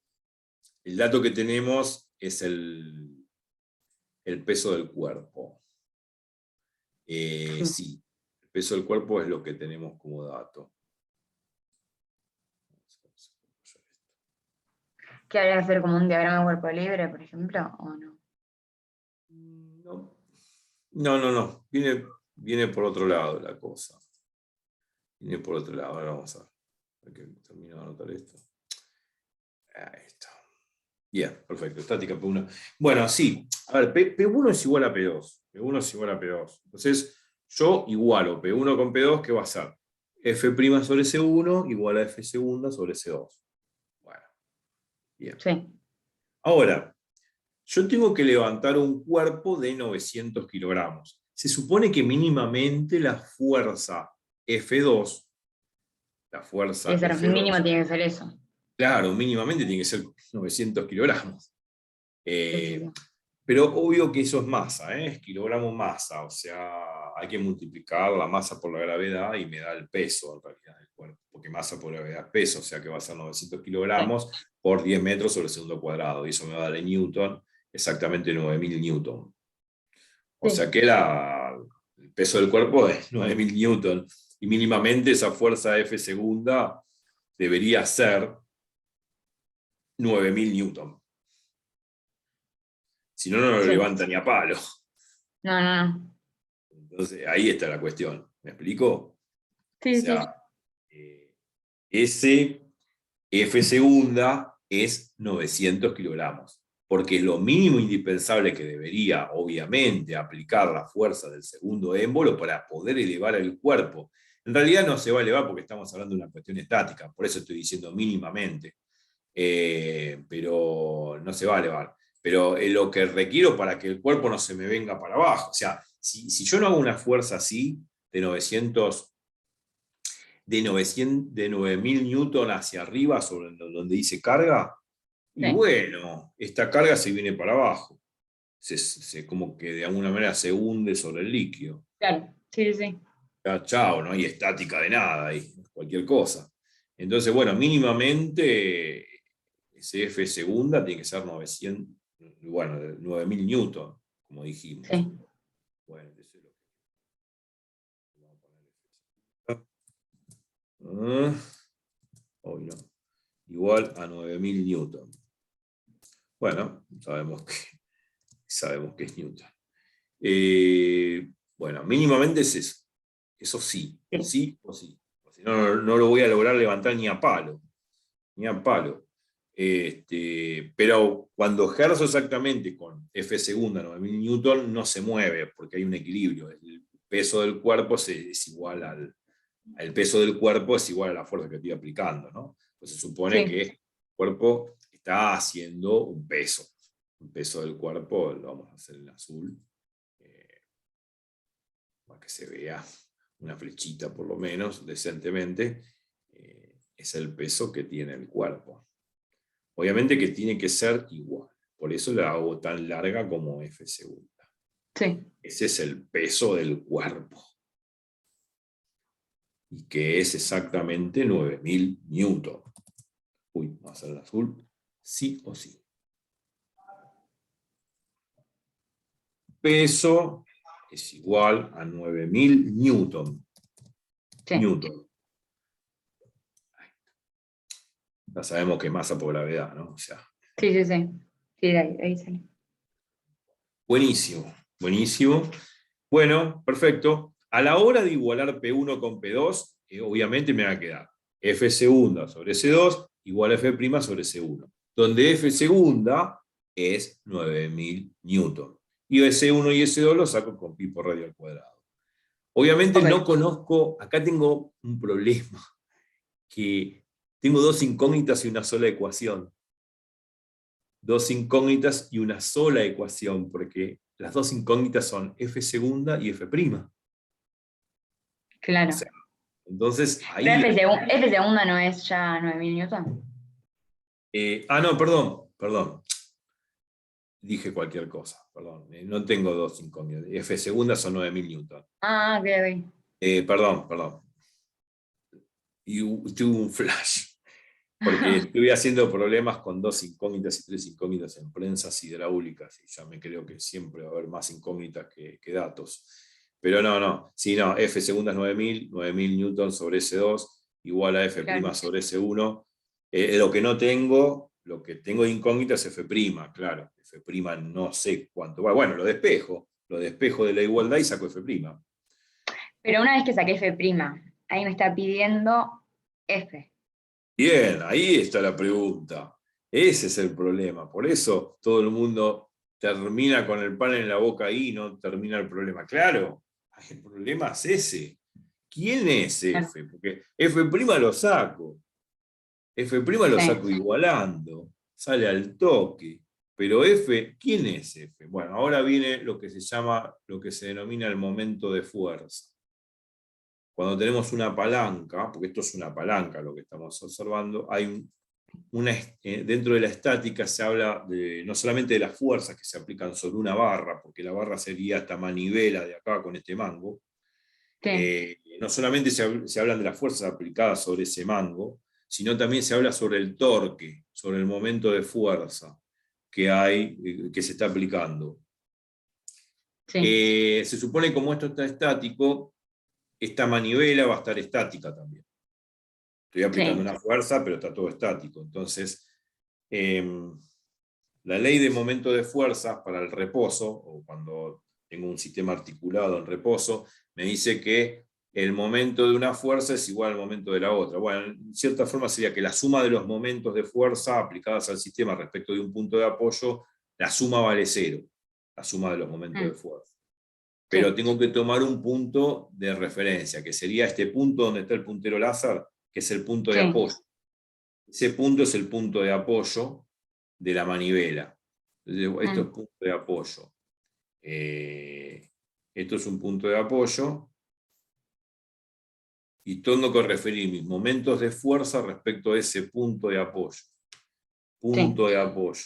el dato que tenemos es el peso del cuerpo. Sí, el peso del cuerpo es lo que tenemos como dato. ¿Qué habría que hacer como un diagrama de cuerpo libre, por ejemplo, o no? No. Viene por otro lado la cosa. Viene por otro lado. Ahora vamos a ver que termino de anotar esto. Ahí está. Bien, perfecto. Estática P1. Bueno, sí. A ver, P1 es igual a P2. P1 es igual a P2. Entonces, yo igualo P1 con P2, ¿qué va a ser? F' sobre C1 igual a F segunda sobre C2. Bueno, bien. Sí. Ahora, yo tengo que levantar un cuerpo de 900 kilogramos. Se supone que mínimamente la fuerza F2, la fuerza Tiene que ser, mínimo F2, tiene que ser eso. claro, mínimamente tiene que ser 900 kilogramos. Sí. Pero obvio que eso es masa, es kilogramo masa, o sea, hay que multiplicar la masa por la gravedad y me da el peso en realidad del cuerpo, porque masa por gravedad es peso, o sea que va a ser 900 kilogramos por 10 metros sobre segundo cuadrado, y eso me va a dar en Newton exactamente 9000 Newton. O sea que el peso del cuerpo es 9000 Newton, y mínimamente esa fuerza F segunda debería ser 9000 Newton. Si no, no lo Sí. levanta ni a palo. No. Entonces, ahí está la cuestión. ¿Me explico? Sí, O sea, ese F segunda es 900 kilogramos, porque es lo mínimo indispensable que debería, obviamente, aplicar la fuerza del segundo émbolo para poder elevar el cuerpo. En realidad no se va a elevar porque estamos hablando de una cuestión estática, por eso estoy diciendo mínimamente, pero no se va a elevar. Pero lo que requiero para que el cuerpo no se me venga para abajo, o sea, si yo no hago una fuerza así, de 9000 newton hacia arriba, sobre donde dice carga, y Sí. bueno, esta carga se viene para abajo. Como que de alguna manera se hunde sobre el líquido. Claro, sí. Ya, chao, no hay estática de nada ahí, cualquier cosa. Entonces, bueno, mínimamente ese F segunda tiene que ser 9000 newton, como dijimos. Sí. Bueno, eso es lo que vamos a poner. Hoy no. Igual a 9000 newton. Bueno, sabemos que es newton. Bueno, mínimamente es eso. Eso sí o sí. O si no, no lo voy a lograr levantar ni a palo. Ni a palo. Pero cuando ejerzo exactamente con F segunda 9000 newton, no se mueve porque hay un equilibrio. El peso del cuerpo es igual el peso del cuerpo es igual a la fuerza que estoy aplicando, ¿no? Pues se supone que el cuerpo está haciendo un peso. Un peso del cuerpo, lo vamos a hacer en azul, para que se vea una flechita por lo menos, decentemente, es el peso que tiene el cuerpo. Obviamente que tiene que ser igual, por eso la hago tan larga como F segunda. Sí. Ese es el peso del cuerpo. Y que es exactamente 9000 newton. Uy, vamos a hacer el azul, sí o sí. Peso es igual a 9000 newton. Sí. Newton. Ya sabemos que es masa por gravedad, ¿no? O sea. Sí. Sí, ahí sale. Buenísimo, buenísimo. Bueno, perfecto. A la hora de igualar P1 con P2, obviamente me va a quedar F segunda sobre C2 igual a F' sobre C1, donde F segunda es 9000 newton. Y S1 y S2 lo saco con pi por radio al cuadrado. Obviamente no conozco, acá tengo un problema, que tengo dos incógnitas y una sola ecuación. Dos incógnitas y una sola ecuación, porque las dos incógnitas son F segunda y F'. Claro. O sea, entonces ahí. Pero F segunda no es ya 9000 newton. No, perdón. Dije cualquier cosa, perdón. No tengo dos incógnitas. F segunda son 9000 newton. Ok. Perdón. y tuve un flash. Porque estuve haciendo problemas con 2 incógnitas y 3 incógnitas en prensas hidráulicas, y ya me creo que siempre va a haber más incógnitas que datos. Pero no, sí, no, F segundas 9000 newtons sobre S2, igual a F' Claro. sobre S1. Lo que no tengo, lo que tengo de incógnita es F', claro. F' no sé cuánto. Bueno, lo despejo de la igualdad y saco F'. Pero una vez que saqué F', ahí me está pidiendo F. Bien, ahí está la pregunta. Ese es el problema. Por eso todo el mundo termina con el pan en la boca ahí y no termina el problema. Claro, el problema es ese. ¿Quién es F? Porque F' lo saco. F' lo Sí. saco igualando. Sale al toque. Pero F, ¿quién es F? Bueno, ahora viene lo que se llama, lo que se denomina el momento de fuerza. Cuando tenemos una palanca, porque esto es una palanca lo que estamos observando, hay dentro de la estática se habla no solamente de las fuerzas que se aplican sobre una barra, porque la barra sería esta manivela de acá con este mango. Sí. No solamente se hablan de las fuerzas aplicadas sobre ese mango, sino también se habla sobre el torque, sobre el momento de fuerza que hay, que se está aplicando. Sí. Se supone que como esto está estático, esta manivela va a estar estática también. Estoy aplicando Sí. una fuerza, pero está todo estático. Entonces, la ley de momento de fuerza para el reposo, o cuando tengo un sistema articulado en reposo, me dice que el momento de una fuerza es igual al momento de la otra. Bueno, en cierta forma sería que la suma de los momentos de fuerza aplicadas al sistema respecto de un punto de apoyo, la suma vale 0, la suma de los momentos de fuerza. Pero Sí. tengo que tomar un punto de referencia, que sería este punto donde está el puntero láser, que es el punto de Sí. apoyo. Ese punto es el punto de apoyo de la manivela. Entonces, esto es punto de apoyo. Esto es un punto de apoyo. Y tengo que referir mis momentos de fuerza respecto a ese punto de apoyo. Punto de apoyo.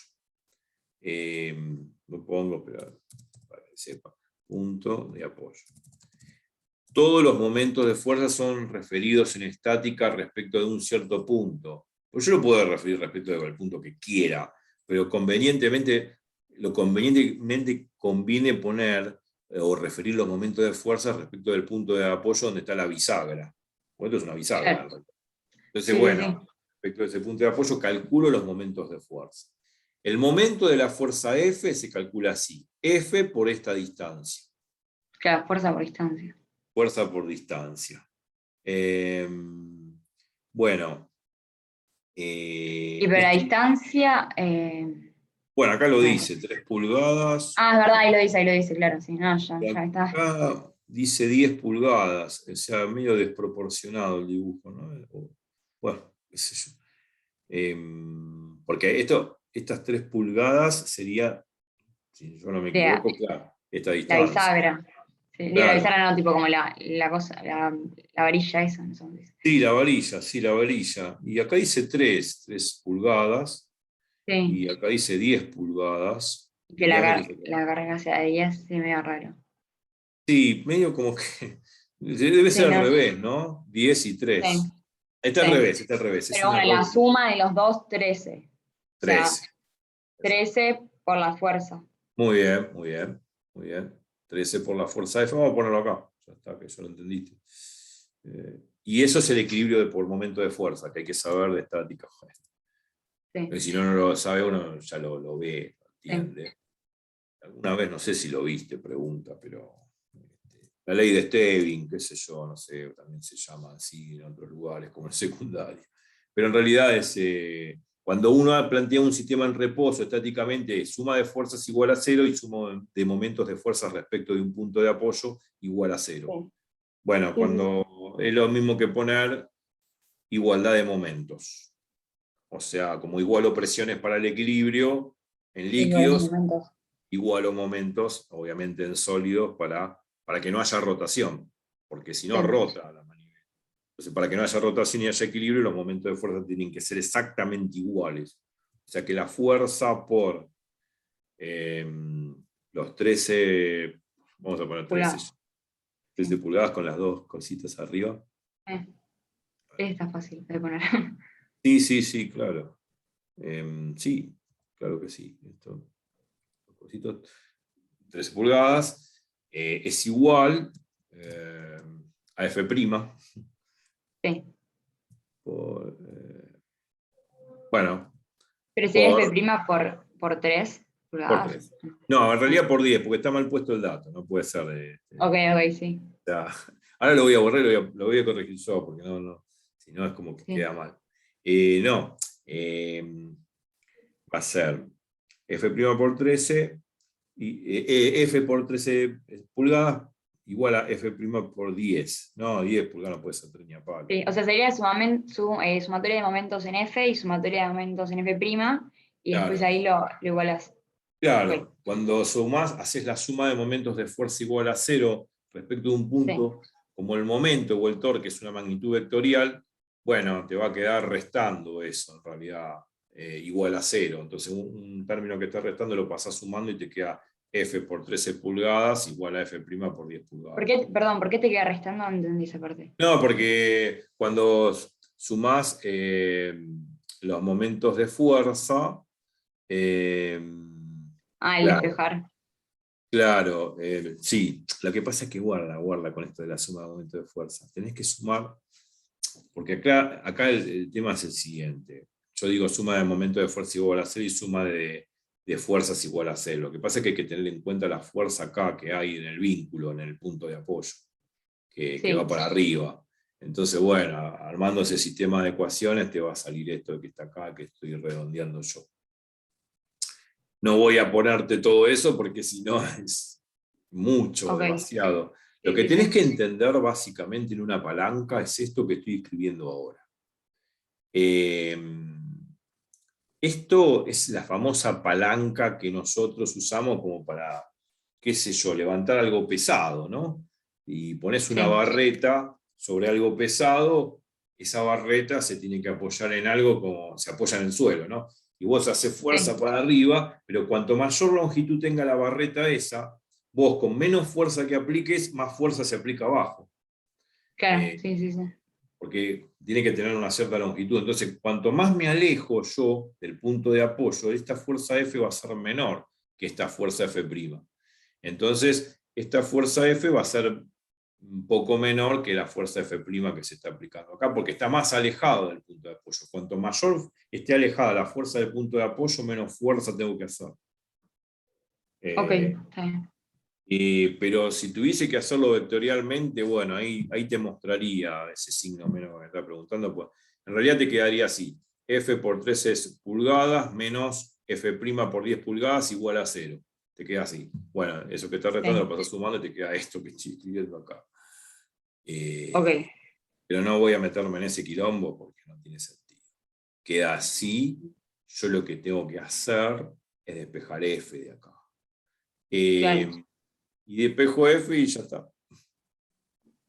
Lo pongo para que sepa. Punto de apoyo. Todos los momentos de fuerza son referidos en estática respecto de un cierto punto. Pues yo lo puedo referir respecto del punto que quiera, pero lo convenientemente conviene poner o referir los momentos de fuerza respecto del punto de apoyo donde está la bisagra. Esto es una bisagra. Claro. Entonces, Sí, bueno, respecto a ese punto de apoyo, calculo los momentos de fuerza. El momento de la fuerza F se calcula así: F por esta distancia. Claro, fuerza por distancia. Fuerza por distancia. Bueno. Y pero la distancia. Bueno, acá lo A ver. dice, 3 pulgadas. Es verdad, ahí lo dice, claro, sí. No, ya está. Acá dice 10 pulgadas, o sea, medio desproporcionado el dibujo, ¿no? Bueno, qué sé yo. Porque estas 3 pulgadas sería, si yo no me equivoco, claro, esta La distancia. bisagra. Sí, digo, la Claro. bisagra no, tipo como la cosa, la varilla esa, no sé dónde dice. Sí, la varilla. Y acá dice 3 pulgadas. Sí. Y acá dice 10 pulgadas. Y que la carga sea de 10, sí, medio raro. Sí, medio como que debe Sí, ser al no, revés, ¿no? 10 y 3. sí, Está al sí. revés, está al revés. Es Pero un bueno, la error. suma de los dos, 13. O sea, 13. 13 por la fuerza. Muy bien, muy bien, muy bien. 13 por la fuerza F. Vamos a ponerlo acá. Ya está, que eso lo entendiste. Y eso es el equilibrio por momento de fuerza, que hay que saber de estática. Sí, Porque si no, no lo sabe uno, ya lo ve, lo sí. entiende. Alguna vez, no sé si lo viste, pregunta, pero la ley de Stevin, qué sé yo, no sé, también se llama así en otros lugares, como el secundario. Pero en realidad es, cuando uno plantea un sistema en reposo estáticamente, suma de fuerzas igual a 0 y suma de momentos de fuerza respecto de un punto de apoyo igual a 0. Sí. Bueno, cuando es lo mismo que poner igualdad de momentos. O sea, como igualo presiones para el equilibrio en líquidos, igualo momentos, obviamente en sólidos, para que no haya rotación, porque si no Sí. rota la manivela. Entonces, para que no haya rotación y haya equilibrio, los momentos de fuerza tienen que ser exactamente iguales. O sea que la fuerza por los 13, vamos a poner 13 pulgadas con las dos cositas arriba. Está fácil de poner. Sí, claro. Sí, claro que sí. Esto, los cositos, 13 pulgadas, es igual a F', Sí. por, bueno, Pero sería por, F' por 3 por pulgadas. 3. No, en Ah, realidad por 10, porque está mal puesto el dato, no puede ser ok, ok, sí. o sea, ahora lo voy a borrar, lo voy a corregir yo, porque si no es como que Sí. queda mal. No, va a ser F' por 13, y, F por 13 pulgadas igual a F' por 10. No, 10 pulgadas no puede ser 3 ni a palo. Sí, o sea, sería sumatoria de momentos en F y sumatoria de momentos en F', y después Claro, ahí lo igualas. Ok, claro. Cuando sumás, haces la suma de momentos de fuerza igual a 0 respecto de un sí, punto, como el momento o el torque, que es una magnitud vectorial, bueno, te va a quedar restando eso, en realidad, igual a 0. Entonces, un término que está restando lo pasás sumando y te queda F por 13 pulgadas igual a F' por 10 pulgadas. Perdón, ¿por qué te queda restando? No entendí esa parte. No, porque cuando sumás los momentos de fuerza, eh, Ah, el claro, despejar. claro, sí. Lo que pasa es que guarda con esto de la suma de momentos de fuerza. Tenés que sumar, porque acá el tema es el siguiente. Yo digo suma de momentos de fuerza igual a 0 y suma de fuerzas igual a 0. Lo que pasa es que hay que tener en cuenta la fuerza acá que hay en el vínculo, en el punto de apoyo, que va Sí, para arriba. Entonces, bueno, armando ese sistema de ecuaciones te va a salir esto que está acá, que estoy redondeando yo. No voy a ponerte todo eso porque si no es mucho, ok. demasiado. Lo Sí, que sí, tenés sí. que entender básicamente en una palanca es esto que estoy escribiendo ahora. Eh, Esto es la famosa palanca que nosotros usamos como para, qué sé yo, levantar algo pesado, ¿no? Y pones una Sí, barreta sobre algo pesado, esa barreta se tiene que apoyar en algo como se apoya en el suelo, ¿no? Y vos haces fuerza sí, para arriba, pero cuanto mayor longitud tenga la barreta esa, vos con menos fuerza que apliques, más fuerza se aplica abajo. claro, Eh, sí, sí, sí. porque tiene que tener una cierta longitud. Entonces, cuanto más me alejo yo del punto de apoyo, esta fuerza F va a ser menor que esta fuerza F'. Entonces, esta fuerza F va a ser un poco menor que la fuerza F' que se está aplicando acá, porque está más alejado del punto de apoyo. Cuanto mayor esté alejada la fuerza del punto de apoyo, menos fuerza tengo que hacer. Ok, Eh, está bien. pero si tuviese que hacerlo vectorialmente, bueno, ahí te mostraría ese signo menos que me está preguntando. Pues, en realidad te quedaría así: F por 13 pulgadas menos F' por 10 pulgadas igual a 0. Te queda así. Bueno, eso que está restando Sí, lo pasás sumando y te queda esto que estoy escribiendo acá. ok, Eh, pero no voy a meterme en ese quilombo porque no tiene sentido. Queda así. Yo lo que tengo que hacer es despejar F de acá. claro. Y despejo F y ya está.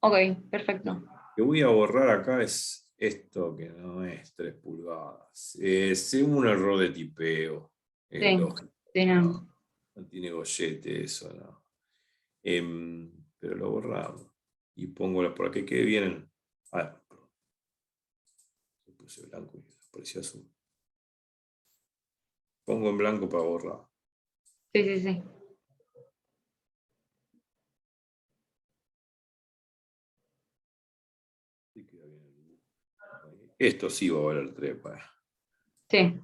Ok, perfecto. Lo que voy a borrar acá es esto que no es 3 pulgadas. Es un error de tipeo. Es Sí, lógico. sí, no. No tiene gollete eso, no. Pero lo borramos. Y pongo por aquí que vienen. Ah, perdón. Puse blanco y apareció azul. Pongo en blanco para borrar. Sí, sí, sí. Y queda bien el dibujo. Esto sí va a valer 3. Sí,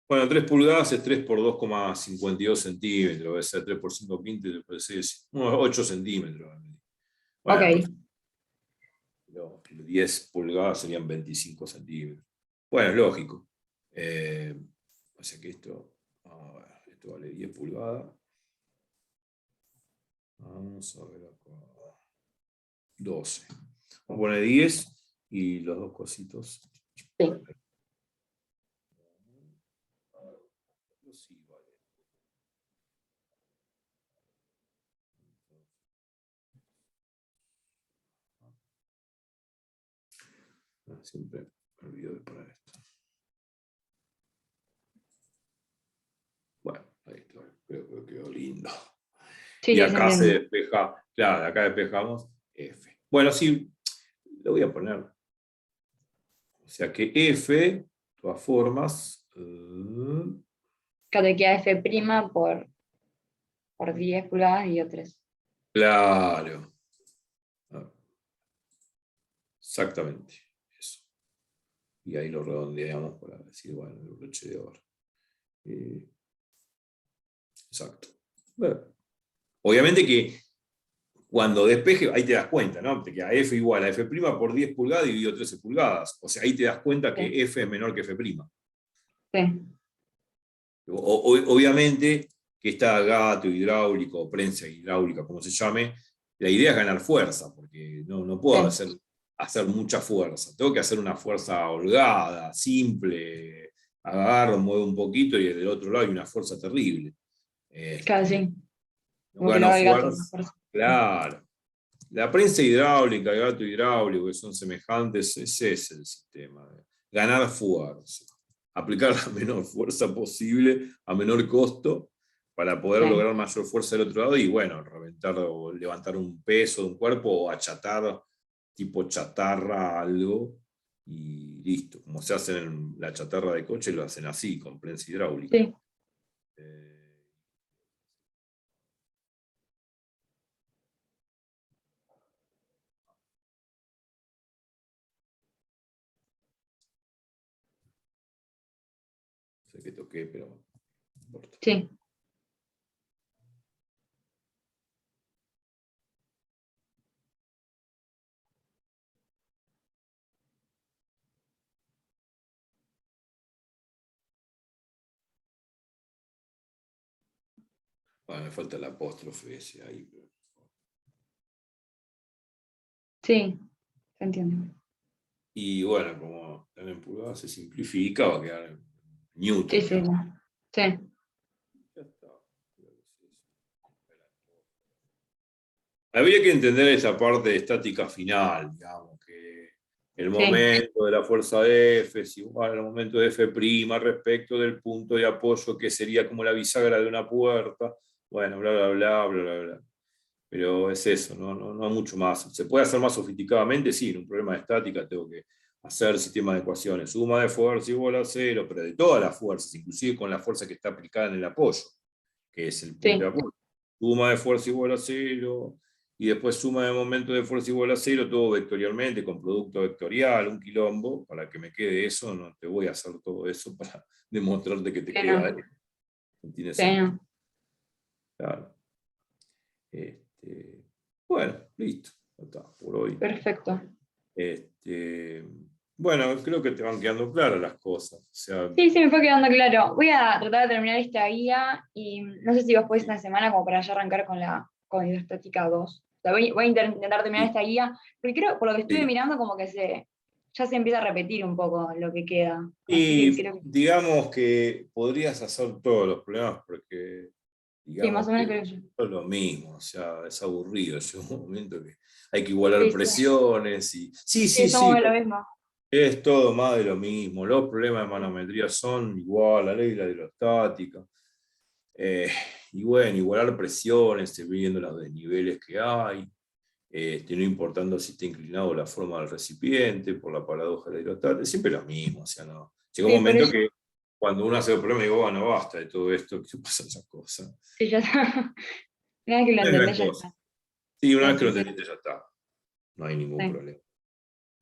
Bueno, 3 pulgadas es 3 por 2,52 centímetros. Debe ser 3 por 5 quintos, después es unos 8 centímetros. ok, Bueno, pero 10 pulgadas serían 25 centímetros. Bueno, es lógico. O sea que esto vale 10 pulgadas. Vamos a ver acá. 12. Vamos a poner 10 y los dos cositos. sí. Sí, vale. Siempre me olvido de poner esto. Bueno, ahí está. Creo que quedó lindo. Sí, Y sí, se acá se entiende. despeja, claro, acá despejamos F. Bueno, sí, lo voy a poner. O sea que F, de todas formas, Claro, te queda F' por 10 pulgadas y O3. claro. Exactamente. Eso. Y ahí lo redondeamos para decir, bueno, el broche de oro. Exacto. Bueno, obviamente que cuando despeje, ahí te das cuenta, ¿no? Te queda F igual a F' por 10 pulgadas dividido 13 pulgadas. O sea, ahí te das cuenta que Sí. F es menor que F'. Sí. Obviamente que está gato hidráulico o prensa hidráulica, como se llame, la idea es ganar fuerza, porque no puedo hacer mucha fuerza. Tengo que hacer una fuerza holgada, simple, agarro, muevo un poquito y del otro lado hay una fuerza terrible. Claro, sí. No Como que lo gano haga el gato. fuerza. Claro. La prensa hidráulica, el gato hidráulico, que son semejantes, ese es el sistema. Ganar fuerza. Aplicar la menor fuerza posible a menor costo para poder Sí. lograr mayor fuerza del otro lado y, bueno, reventar o levantar un peso de un cuerpo o achatar, tipo chatarra, algo, y listo. Como se hace en la chatarra de coche, lo hacen así, con prensa hidráulica. Sí. No sé qué toqué, pero no importa. Sí. Bueno, me falta el apóstrofe ese ahí. Sí. Se entiende. Y bueno, como en pulgadas se simplifica, va a quedar en Newton. Sí, sí. Sí. Ya está. Habría que entender esa parte de estática final, digamos, que el Sí. momento de la fuerza de F es igual al momento de F' respecto del punto de apoyo que sería como la bisagra de una puerta. Bueno, bla, bla, bla, bla, bla, bla. Pero es eso, no hay mucho más. ¿Se puede hacer más sofisticadamente? Sí, en un problema de estática tengo que hacer sistema de ecuaciones. Suma de fuerza igual a cero, pero de todas las fuerzas, inclusive con la fuerza que está aplicada en el apoyo, que es el punto de Sí. apoyo. Suma de fuerza igual a cero, y después suma de momento de fuerza igual a cero, todo vectorialmente, con producto vectorial, un quilombo, para que me quede eso, no te voy a hacer todo eso para demostrarte que te Sí, queda. no. No tiene Sí, sentido. no. Claro. Bueno, listo. Ya está, por hoy. Perfecto. Bueno, creo que te van quedando claras las cosas. O sea, Sí, sí, me fue quedando claro. Voy a tratar de terminar esta guía y no sé si vos podés una semana como para ya arrancar con hidrostática 2. O sea, voy a intentar terminar sí, esta guía, porque creo, por lo que estuve sí. mirando, como que ya se empieza a repetir un poco lo que queda. Así que Y creo que digamos que podrías hacer todos los problemas porque sí, más digamos o menos que creo que yo. es lo mismo, o sea, es aburrido. Llega un momento que hay que igualar Sí, sí, presiones y. Sí, sí, sí, somos sí, de lo mismo. es todo más de lo mismo. Los problemas de manometría son igual, la ley de la hidrostática. Y bueno, igualar presiones, viendo los desniveles que hay, no importando si está inclinado la forma del recipiente, por la paradoja de la hidrostática, siempre lo mismo. O sea, no. Llega un Sí, por momento eso. que cuando uno hace el problema, digo, bueno, basta de todo esto, ¿qué pasa esas cosas? Sí, ya está. Una vez que lo No es gran entendés, ya cosa. está. Sí, una Sí, vez que lo sí, sí. entendiste, ya está. No hay ningún Sí. problema.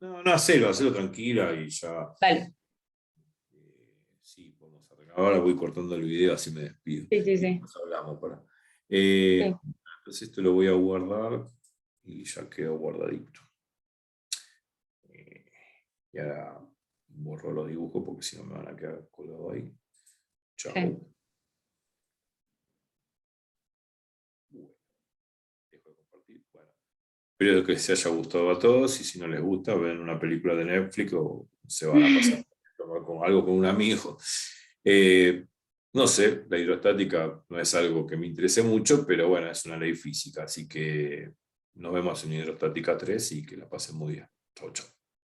No, hacelo tranquila y ya. Dale. Sí, podemos arreglar. Ahora voy cortando el video, así me despido. Sí, sí, Y sí. después hablamos. Sí. Entonces esto lo voy a guardar y ya quedó guardadito. Y ahora borro los dibujos porque si no me van a quedar colgados ahí. Chao. Sí. Bueno, dejo de compartir. Bueno, espero que les haya gustado a todos y si no les gusta, ven una película de Netflix o se van a pasar con algo con un amigo. No sé, la hidrostática no es algo que me interese mucho, pero bueno, es una ley física, así que nos vemos en Hidrostática 3 y que la pasen muy bien. Chau, chau.